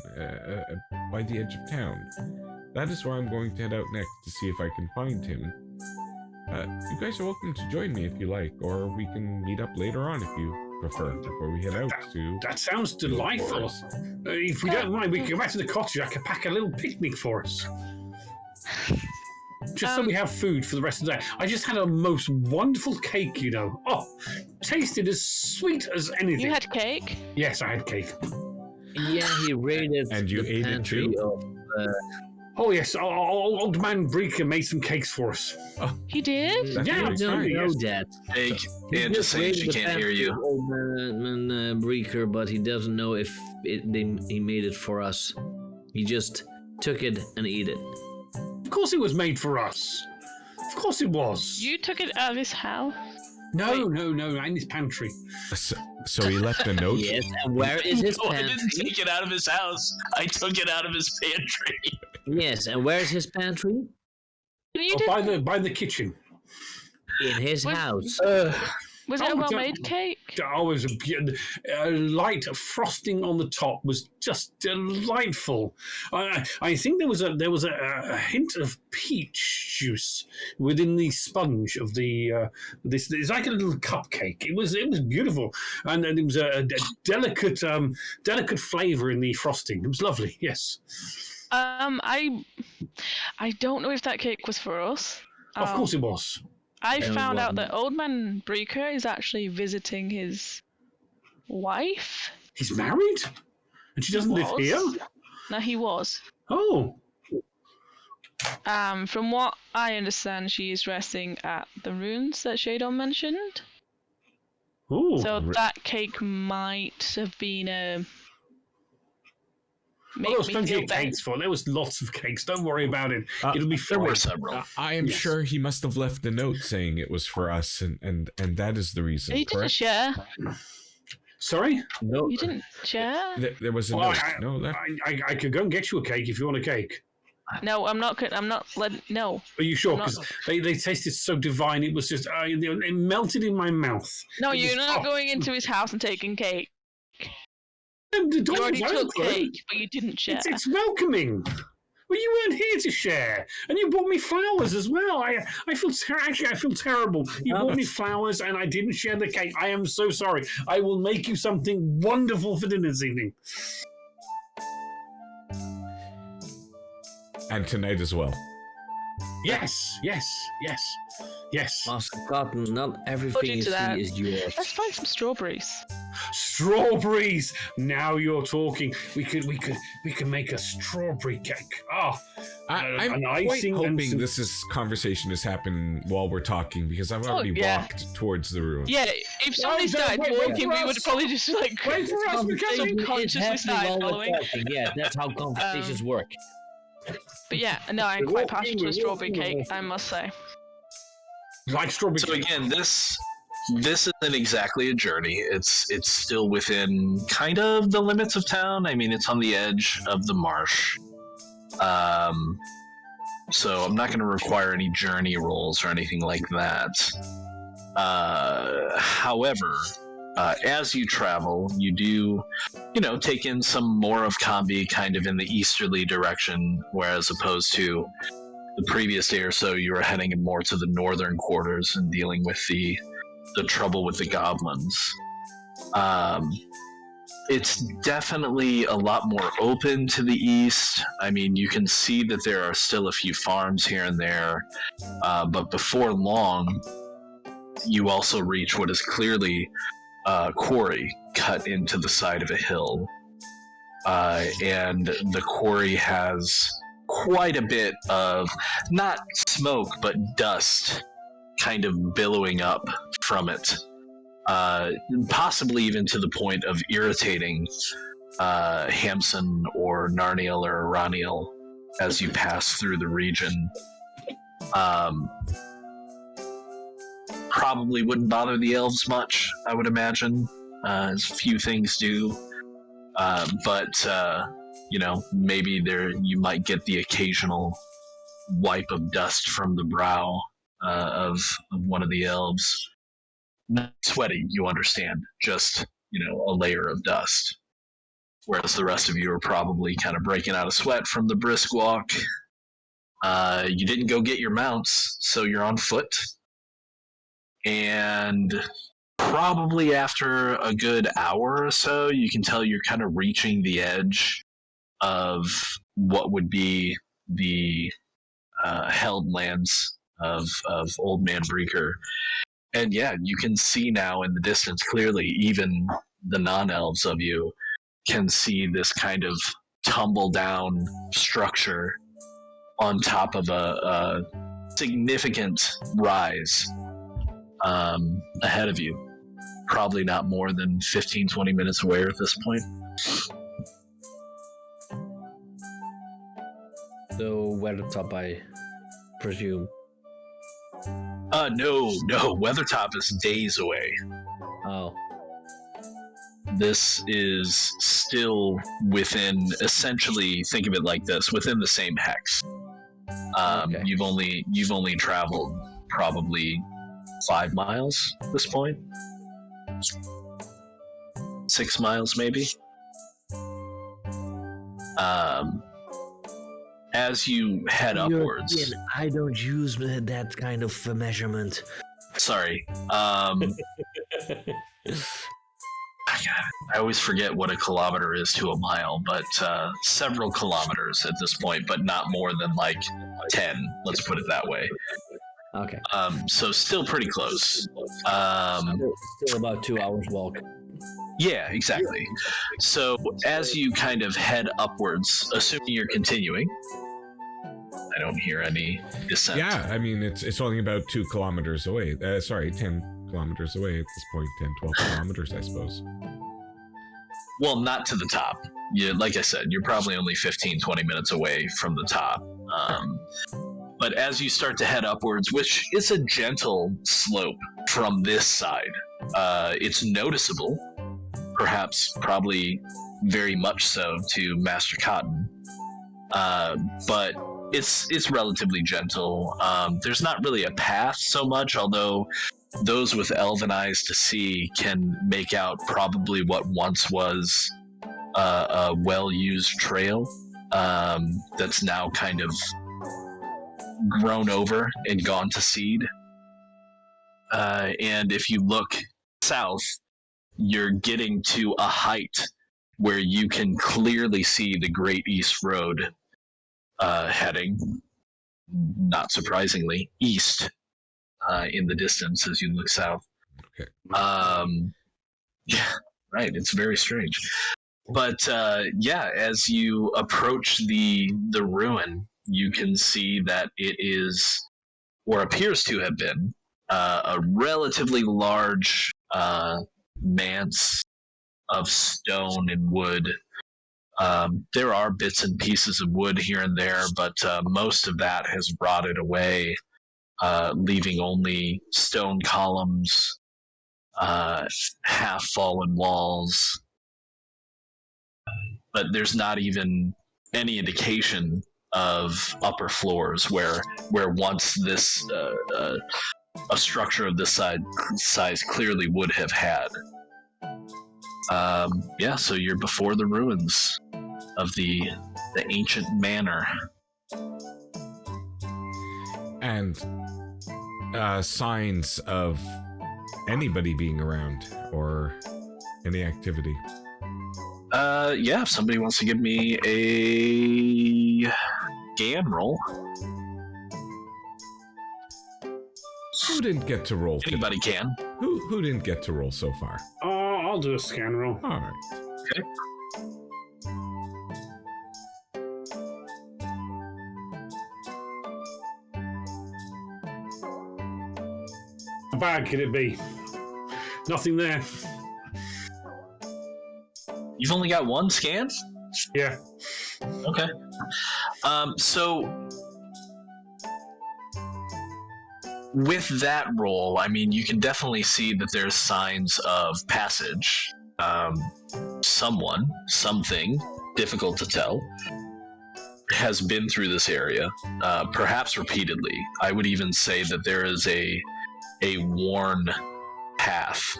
by the edge of town. That is where I'm going to head out next to see if I can find him. You guys are welcome to join me if you like, or we can meet up later on if you prefer, before we head out to... That sounds delightful. If we don't mind, we can go back to the cottage. I can pack a little picnic for us. Just so we have food for the rest of the day. I just had a most wonderful cake, you know. Oh, tasted as sweet as anything. You had cake? Yes, I had cake. Yeah, he raided And you ate it too? Oh, yes. Old Man Breaker made some cakes for us. He did? That's Yeah, really I don't exciting. know yes. that. Jake, He and just saying raided she the can't hear pantry you. of Old Man Breaker, but he doesn't know if he made it for us. He just took it and ate it. Of course it was made for us. Of course it was. You took it out of his house? No, in his pantry. So he left a note? Yes, and where is his No, I pantry? didn't take it out of his house. I took it out of his pantry. Yes, and where's his pantry? You Oh, did. by the kitchen. In his What? house. Was it a Oh, well-made cake? Oh, it was a light frosting on the top was just delightful. I think there was a hint of peach juice within the sponge of the this. It's like a little cupcake. It was beautiful, and it was a delicate flavour in the frosting. It was lovely. Yes. I don't know if that cake was for us. Of course it was. I It found out wasn't. that Old Man Breaker is actually visiting his wife. He's married? And she doesn't live Was. here? No, he was. Oh. From what I understand, she is resting at the ruins that Shadon mentioned. Oh. So that cake might have been a. Well, there was me plenty feel of better. cakes for. There was lots of cakes. Don't worry about it. It'll be There fine. were several. I am Yes. sure he must have left a note saying it was for us, and that is the reason. You didn't Correct? share. Sorry? No, You didn't share. There was a Well, note. No, that I could go and get you a cake if you want a cake. No, I'm not. I'm not. No. Are you sure? I'm not- Because they tasted so divine. It was just, it melted in my mouth. No, It you're was- not going into his house and taking cake. And the You door already was took open. cake, but you didn't share. It's welcoming. Well, you weren't here to share, and you bought me flowers as well. I feel actually I feel terrible. You bought me flowers, and I didn't share the cake. I am so sorry. I will make you something wonderful for dinner this evening. and tonight as well. Yes, yes, yes, yes. Master Cotton, not everything you you to that. see is yours. Let's find some strawberries. Strawberries. Now you're talking. We could make a strawberry cake. Oh, I'm an quite icing and hoping some- this conversation is happening while we're talking because I've already yeah. walked towards the room. Yeah, if somebody no, started wait walking, for we would us. probably just like Wait for us, we're coming. It's subconsciously happening start while we're following. talking. Yeah, that's how conversations work. But yeah, no, I'm quite partial to a strawberry cake, I must say. like strawberry So cake. again, this isn't exactly a journey. It's still within kind of the limits of town. I mean, it's on the edge of the marsh. So I'm not going to require any journey rolls or anything like that. However, as you travel, you do, take in some more of Combi kind of in the easterly direction, whereas opposed to the previous day or so, you were heading more to the northern quarters and dealing with the trouble with the goblins. It's definitely a lot more open to the east. I mean, you can see that there are still a few farms here and there, but before long, you also reach what is clearly a quarry cut into the side of a hill. And the quarry has quite a bit of, not smoke, but dust kind of billowing up from it. Possibly even to the point of irritating Hamson or Narniel or Raniel as you pass through the region. Probably wouldn't bother the elves much, I would imagine. As few things do. But maybe you might get the occasional wipe of dust from the brow of one of the elves. Not sweaty, you understand, just, a layer of dust. Whereas the rest of you are probably kind of breaking out a sweat from the brisk walk. You didn't go get your mounts, so you're on foot. And probably after a good hour or so, you can tell you're kind of reaching the edge of what would be the held lands of Old Man Breaker. And yeah, you can see now in the distance clearly, even the non-elves of you can see this kind of tumble down structure on top of a significant rise ahead of you. Probably not more than 15-20 minutes away at this point. So Weathertop, I presume. No, Weathertop is days away. Oh, This is still within, essentially, think of it like this, within the same hex. Okay. You've only traveled probably 5 miles at this point. 6 miles, maybe. As you head upwards. European, I don't use that kind of measurement. Sorry. I always forget what a kilometer is to a mile, but several kilometers at this point, but not more than like 10. Let's put it that way. Okay. So still pretty close. Still about 2 hours walk. Yeah, exactly. So as you kind of head upwards, assuming you're continuing, I don't hear any descent. Yeah, I mean, it's only about 2 kilometers away. 10 kilometers away at this point. 10, 12 kilometers, I suppose. Well, not to the top. Like I said, you're probably only 15, 20 minutes away from the top. But as you start to head upwards, which is a gentle slope from this side, it's noticeable, perhaps probably very much so to Master Cotton. But it's relatively gentle. There's not really a path so much, although those with elven eyes to see can make out probably what once was a well-used trail that's now kind of grown over and gone to seed. And if you look south, you're getting to a height where you can clearly see the Great East Road heading, not surprisingly, east in the distance as you look south. Okay. Yeah, right. It's very strange. But yeah, as you approach the ruin, you can see that it is, or appears to have been, a relatively large manse of stone and wood. There are bits and pieces of wood here and there, but most of that has rotted away, leaving only stone columns, half-fallen walls. But there's not even any indication of upper floors where once this a structure of this size clearly would have had. Yeah, so you're before the ruins of the ancient manor. And signs of anybody being around or any activity. Yeah, if somebody wants to give me a scan roll. Who didn't get to roll? Anybody can. Who didn't get to roll so far? I'll do a scan roll. All right. Okay. How bad could it be? Nothing there. You've only got one scan? Yeah. Okay. So with that roll, I mean, you can definitely see that there's signs of passage. Someone, something, difficult to tell, has been through this area, perhaps repeatedly. I would even say that there is a worn path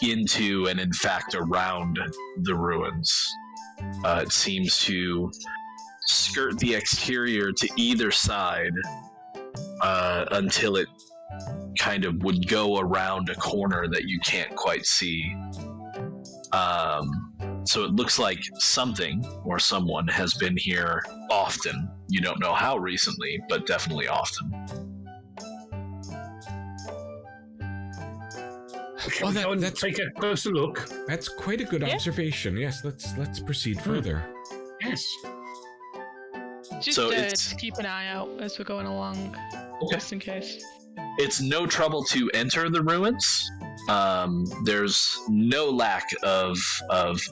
into and in fact around the ruins. It seems to skirt the exterior to either side until it kind of would go around a corner that you can't quite see. So it looks like something or someone has been here often. You don't know how recently, but definitely often. Well, let's take a closer look. That's quite a good observation. Yes, let's proceed further. Yes. Just So to keep an eye out as we're going along, just in case. It's no trouble to enter the ruins. There's no lack of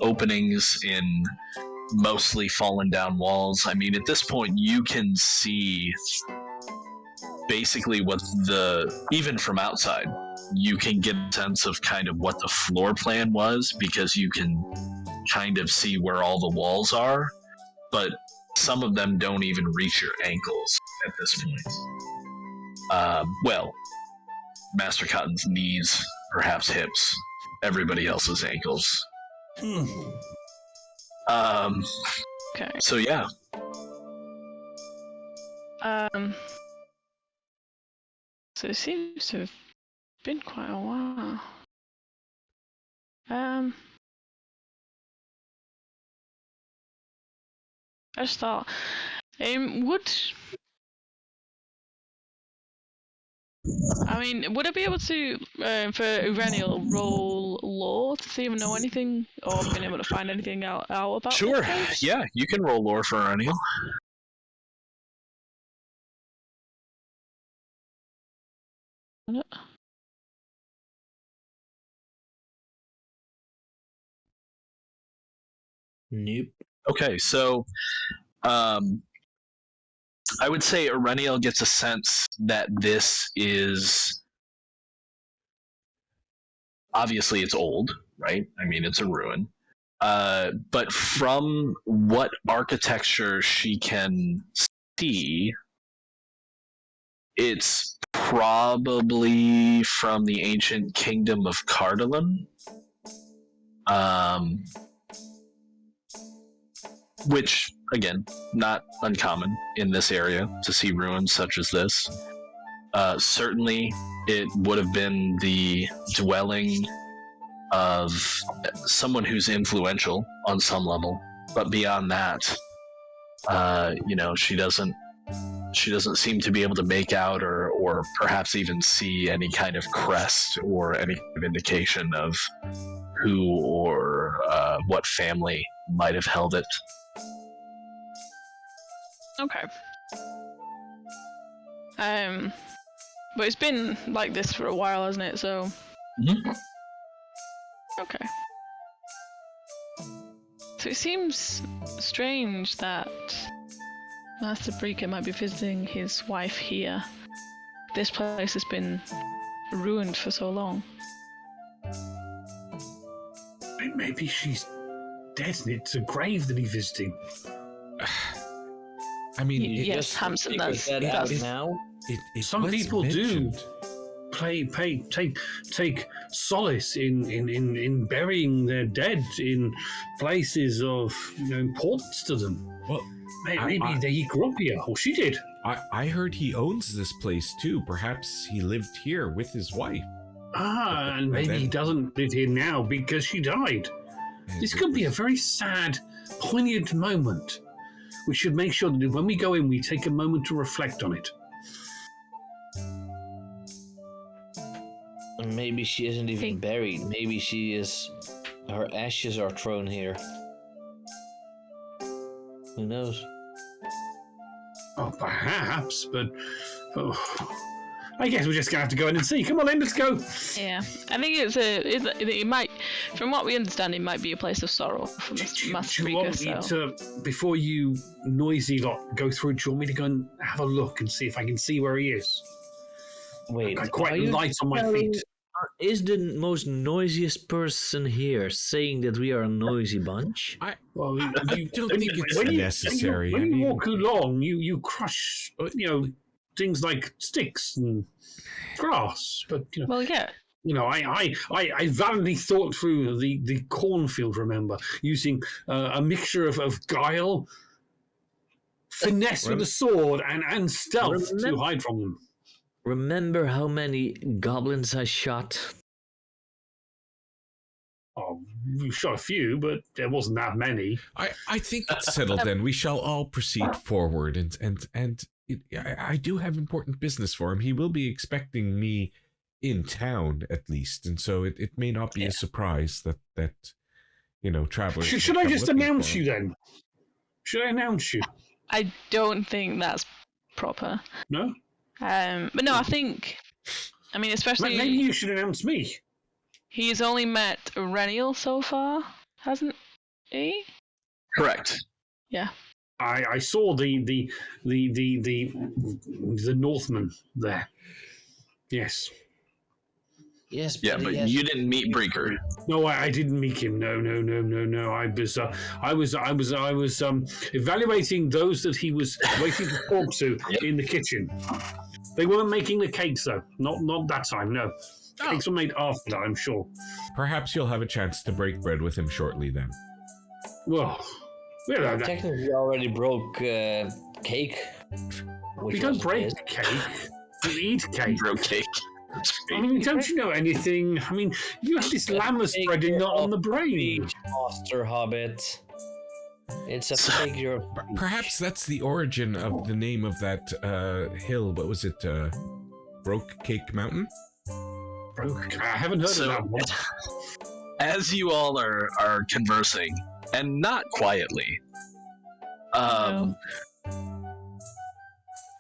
openings in mostly fallen down walls. I mean, at this point, you can see basically what even from outside, you can get a sense of kind of what the floor plan was, because you can kind of see where all the walls are, but some of them don't even reach your ankles at this point. Well, Master Cotton's knees, perhaps hips, everybody else's ankles. Okay. So yeah. So it seems to have been quite a while. I just thought, would I be able to, for Uranial, roll lore to see if I know anything or been able to find anything out about Sure. this place? Yeah, you can roll lore for Arniel. Nope. Okay, so I would say Arenial gets a sense that this is obviously it's old, right? I mean, it's a ruin. But from what architecture she can see, it's probably from the ancient kingdom of Cardalin. Which, again, not uncommon in this area to see ruins such as this. Certainly, it would have been the dwelling of someone who's influential on some level, but beyond that, she doesn't seem to be able to make out or perhaps even see any kind of crest or any kind of indication of who or what family might have held it. Okay. But it's been like this for a while, hasn't it? So. Mm-hmm. Okay. So it seems strange that Master Breaker might be visiting his wife here. This place has been ruined for so long. Maybe she's dead and it's a grave that he's visiting. I mean, Yes, Hamson, that's now. Some people do take solace in burying their dead in places of importance to them. Well, maybe he grew up here, or she did. I heard he owns this place too. Perhaps he lived here with his wife. And maybe he doesn't live here now because she died. This could be a very sad, poignant moment. We should make sure that when we go in, we take a moment to reflect on it. And maybe she isn't even buried. Maybe she is. Her ashes are thrown here. Who knows? Oh, perhaps, but I guess we're just gonna have to go in and see. Come on, then, let's go. Yeah, I think it might, from what we understand, it might be a place of sorrow for Master Do you want Breaker. me to, before you noisy lot go through, do you want me to go and have a look and see if I can see where he is? Wait, I've got quite light on my feet. Is the most noisiest person here saying that we are a noisy bunch? I don't think it's necessary. When you walk along, you crush, things like sticks and grass. But Well, yeah. I valiantly thought through the cornfield. Remember, using a mixture of guile, finesse with a sword, and stealth to hide from them. Remember how many goblins I shot? Oh, you shot a few, but there wasn't that many. I think it's settled then. We shall all proceed forward, and I do have important business for him. He will be expecting me in town at least, and so it may not be a surprise that travelers. Should I just announce you then? Should I announce you? I don't think that's proper. No. But no, I think, especially Maybe you should announce me. He's only met Reniel so far, hasn't he? Correct. Yeah. I saw the Northman there. Yes. Yes. Yeah, but you didn't meet Breaker. No, I didn't meet him. No. I was evaluating those that he was waiting to talk to in the kitchen. They weren't making the cakes though. Not that time. No. Cakes were made after that, I'm sure. Perhaps you'll have a chance to break bread with him shortly then. Well, technically we already broke cake. We don't break cake. We eat cake. Broke cake. I mean, don't you know anything? I mean, you have this llama spreading not on the brain. Master Hobbit. It's a figure of Perhaps that's the origin of the name of that hill. What was it? Broke Cake Mountain? I haven't heard of that one. As you all are conversing, and not quietly,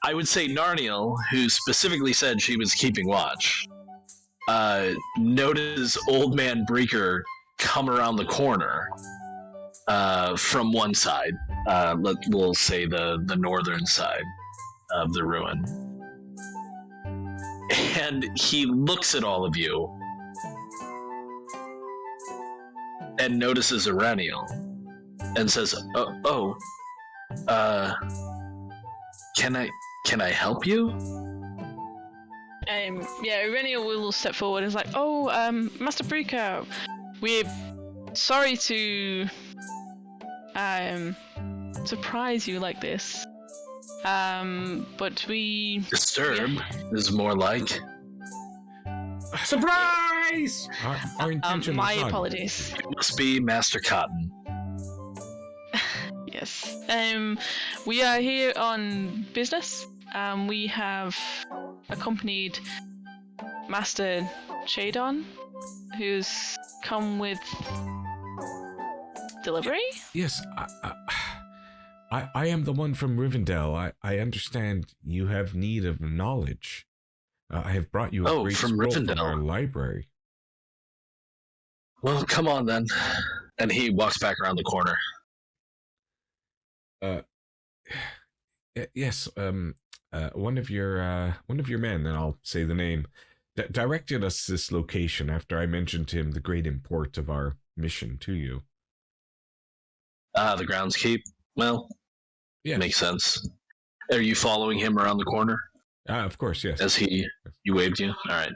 I would say Narniel, who specifically said she was keeping watch, noticed Old Man Breaker come around the corner from one side. We'll say the northern side of the ruin. And he looks at all of you and notices Iraniel and says, can I help you? Irenial will step forward and is like, Master Breaker, we're sorry to surprise you like this. But we... Disturb is more like... Surprise! Our intention my was not... apologies. It must be Master Cotton. Yes. We are here on business. We have accompanied Master Shadon, who's come with delivery. Yes, I am the one from Rivendell. I understand you have need of knowledge. I have brought you a great from scroll from Rivendell. our library. Well, come on then. And he walks back around the corner. Yes, one of your men, and I'll say the name, directed us this location after I mentioned to him the great import of our mission to you. The groundskeep. Well, yeah, makes sense. Are you following him around the corner? Of course, yes. As he waved you? All right.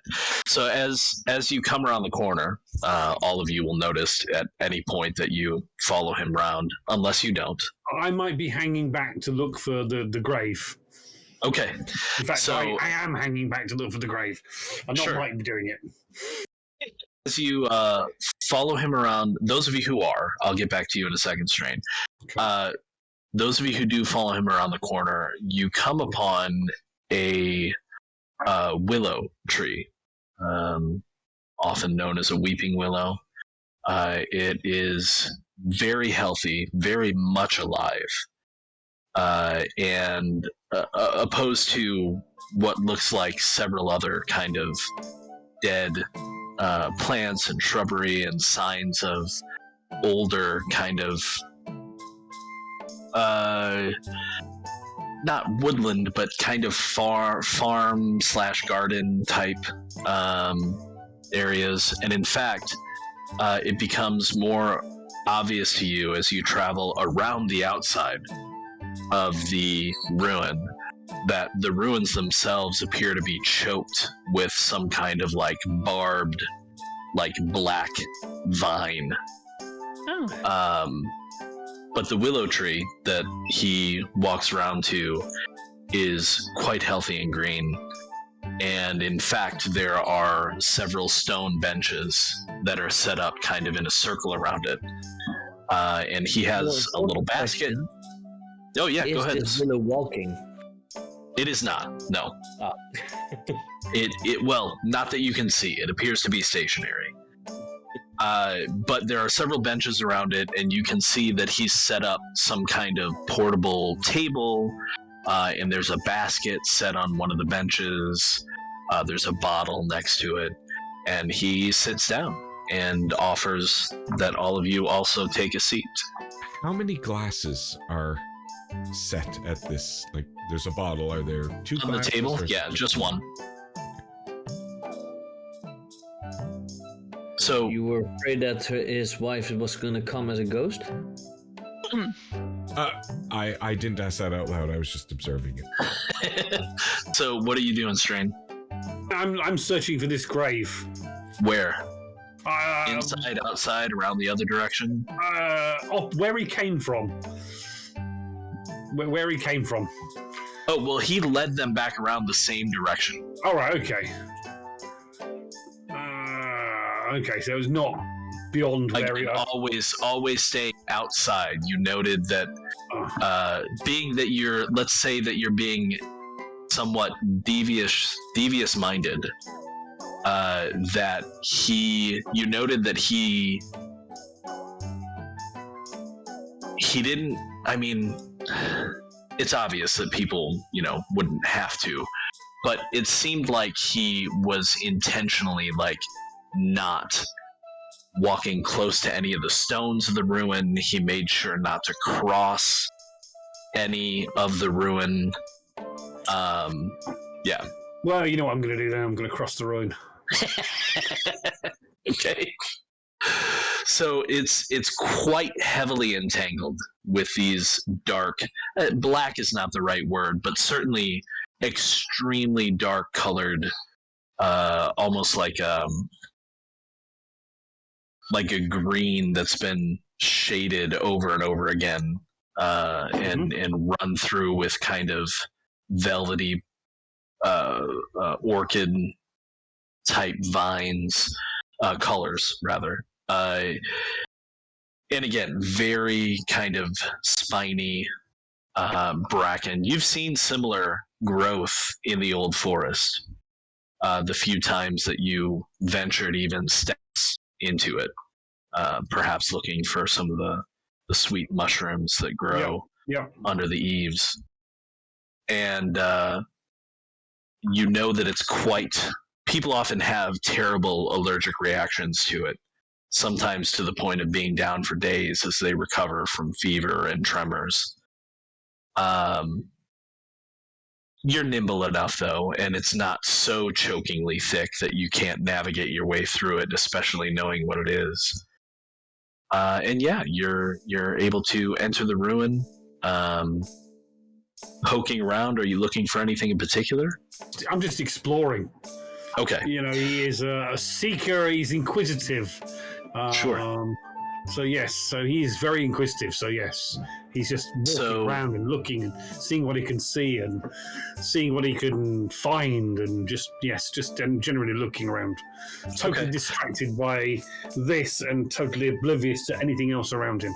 So as you come around the corner, all of you will notice at any point that you follow him round, unless you don't. I might be hanging back to look for the grave. Okay. In fact, So- I am hanging back to look for the grave. I'm not Sure. might be doing it. As you follow him around, those of you who are, I'll get back to you in a second, Strain. Those of you who do follow him around the corner, you come upon a willow tree, often known as a weeping willow. It is very healthy, very much alive, and opposed to what looks like several other kind of dead plants and shrubbery and signs of older kind of not woodland, but kind of farm/garden type areas. And in fact, it becomes more obvious to you as you travel around the outside of the ruin that the ruins themselves appear to be choked with some kind of like barbed, like black vine. But the willow tree that he walks around to is quite healthy and green. And in fact, there are several stone benches that are set up kind of in a circle around it. And he has a little basket. Oh yeah, go ahead. Is this willow walking? It is not, no. Ah. Well, not that you can see. It appears to be stationary. But there are several benches around it, and you can see that he's set up some kind of portable table, and there's a basket set on one of the benches. There's a bottle next to it, and he sits down and offers that all of you also take a seat. How many glasses are set at this? Like, there's a bottle. Are there two On the glasses? table? or- Yeah, just one. So You were afraid that his wife was going to come as a ghost? I didn't ask that out loud. I was just observing it. so what are you doing, Strain? I'm searching for this grave. Where? Um, Inside, outside, around the other direction? Where he came from. Where he came from. Oh, well, he led them back around the same direction. All right, okay. Okay, so it was not beyond Like where we are. always stay outside. You noted that being that let's say that you're being somewhat devious minded, that you noted that he didn't, I mean, it's obvious that people, wouldn't have to, but it seemed like he was intentionally, like, not walking close to any of the stones of the ruin. He made sure not to cross any of the ruin. Yeah. Well, you know what I'm going to do then? I'm going to cross the ruin. Okay. So it's quite heavily entangled with these dark, black is not the right word, but certainly extremely dark colored, almost like a green that's been shaded over and over again, and run through with kind of velvety orchid type vines, colors rather. And again, very kind of spiny bracken. You've seen similar growth in the old forest the few times that you ventured even steps into it, perhaps looking for some of the sweet mushrooms that grow under the eaves. And you know that it's people often have terrible allergic reactions to it, sometimes to the point of being down for days as they recover from fever and tremors. You're nimble enough, though, and it's not so chokingly thick that you can't navigate your way through it, especially knowing what it is. And yeah, you're able to enter the ruin. Poking around, are you looking for anything in particular? I'm just exploring. Okay. He is a seeker. He's inquisitive. Sure. So yes, so he is very inquisitive. So yes, he's just walking around and looking and seeing what he can see and seeing what he can find, and just generally looking around, totally distracted by this and totally oblivious to anything else around him.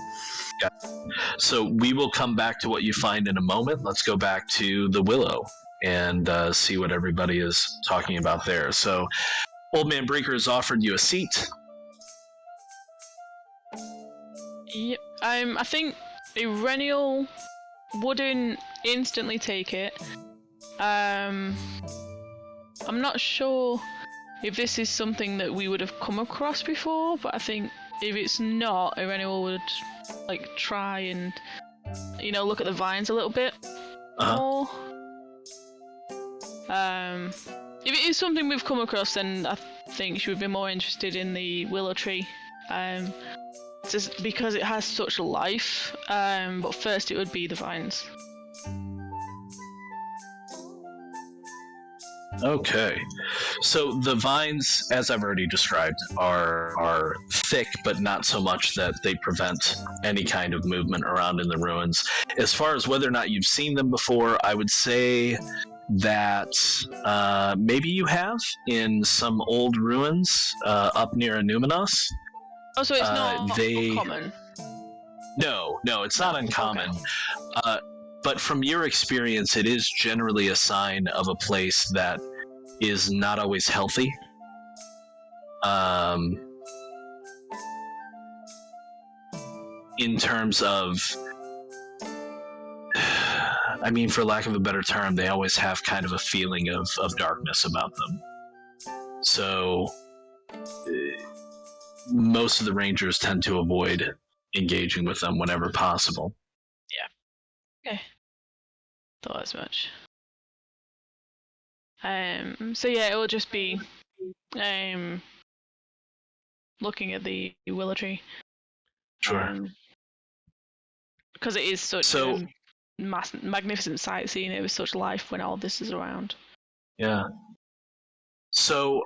Yeah. So we will come back to what you find in a moment. Let's go back to the Willow and see what everybody is talking about there. So Old Man Breaker has offered you a seat. Yep. I think Irenial wouldn't instantly take it. I'm not sure if this is something that we would have come across before, but I think if it's not, Irenial would try and look at the vines a little bit more. If it is something we've come across, then I think she would be more interested in the willow tree. Just because it has such life, but first it would be the vines. Okay, so the vines, as I've already described, are thick, but not so much that they prevent any kind of movement around in the ruins. As far as whether or not you've seen them before, I would say that maybe you have in some old ruins up near Anuminos. Oh, so it's not uncommon? No, it's not uncommon. Okay. But from your experience, it is generally a sign of a place that is not always healthy. In terms of, I mean, for lack of a better term, they always have kind of a feeling of darkness about them. So most of the rangers tend to avoid engaging with them whenever possible. Yeah. Okay. Thought as much. So yeah, it will just be looking at the willow tree. Sure. Because it is such a magnificent sight, seeing it with such life when all this is around. Yeah. So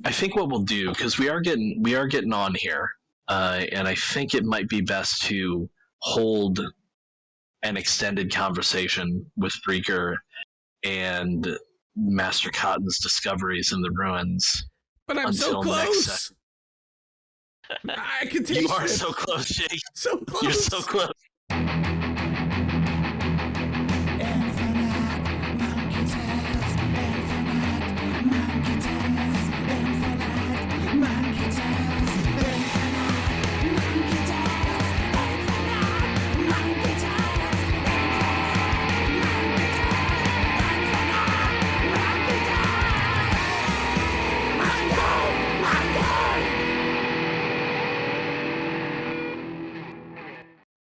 I think what we'll do, because we are getting on here, and I think it might be best to hold an extended conversation with Breaker and Master Cotton's discoveries in the ruins. But I'm so close. I can taste You are it. so close, Jake. So close. You're so close.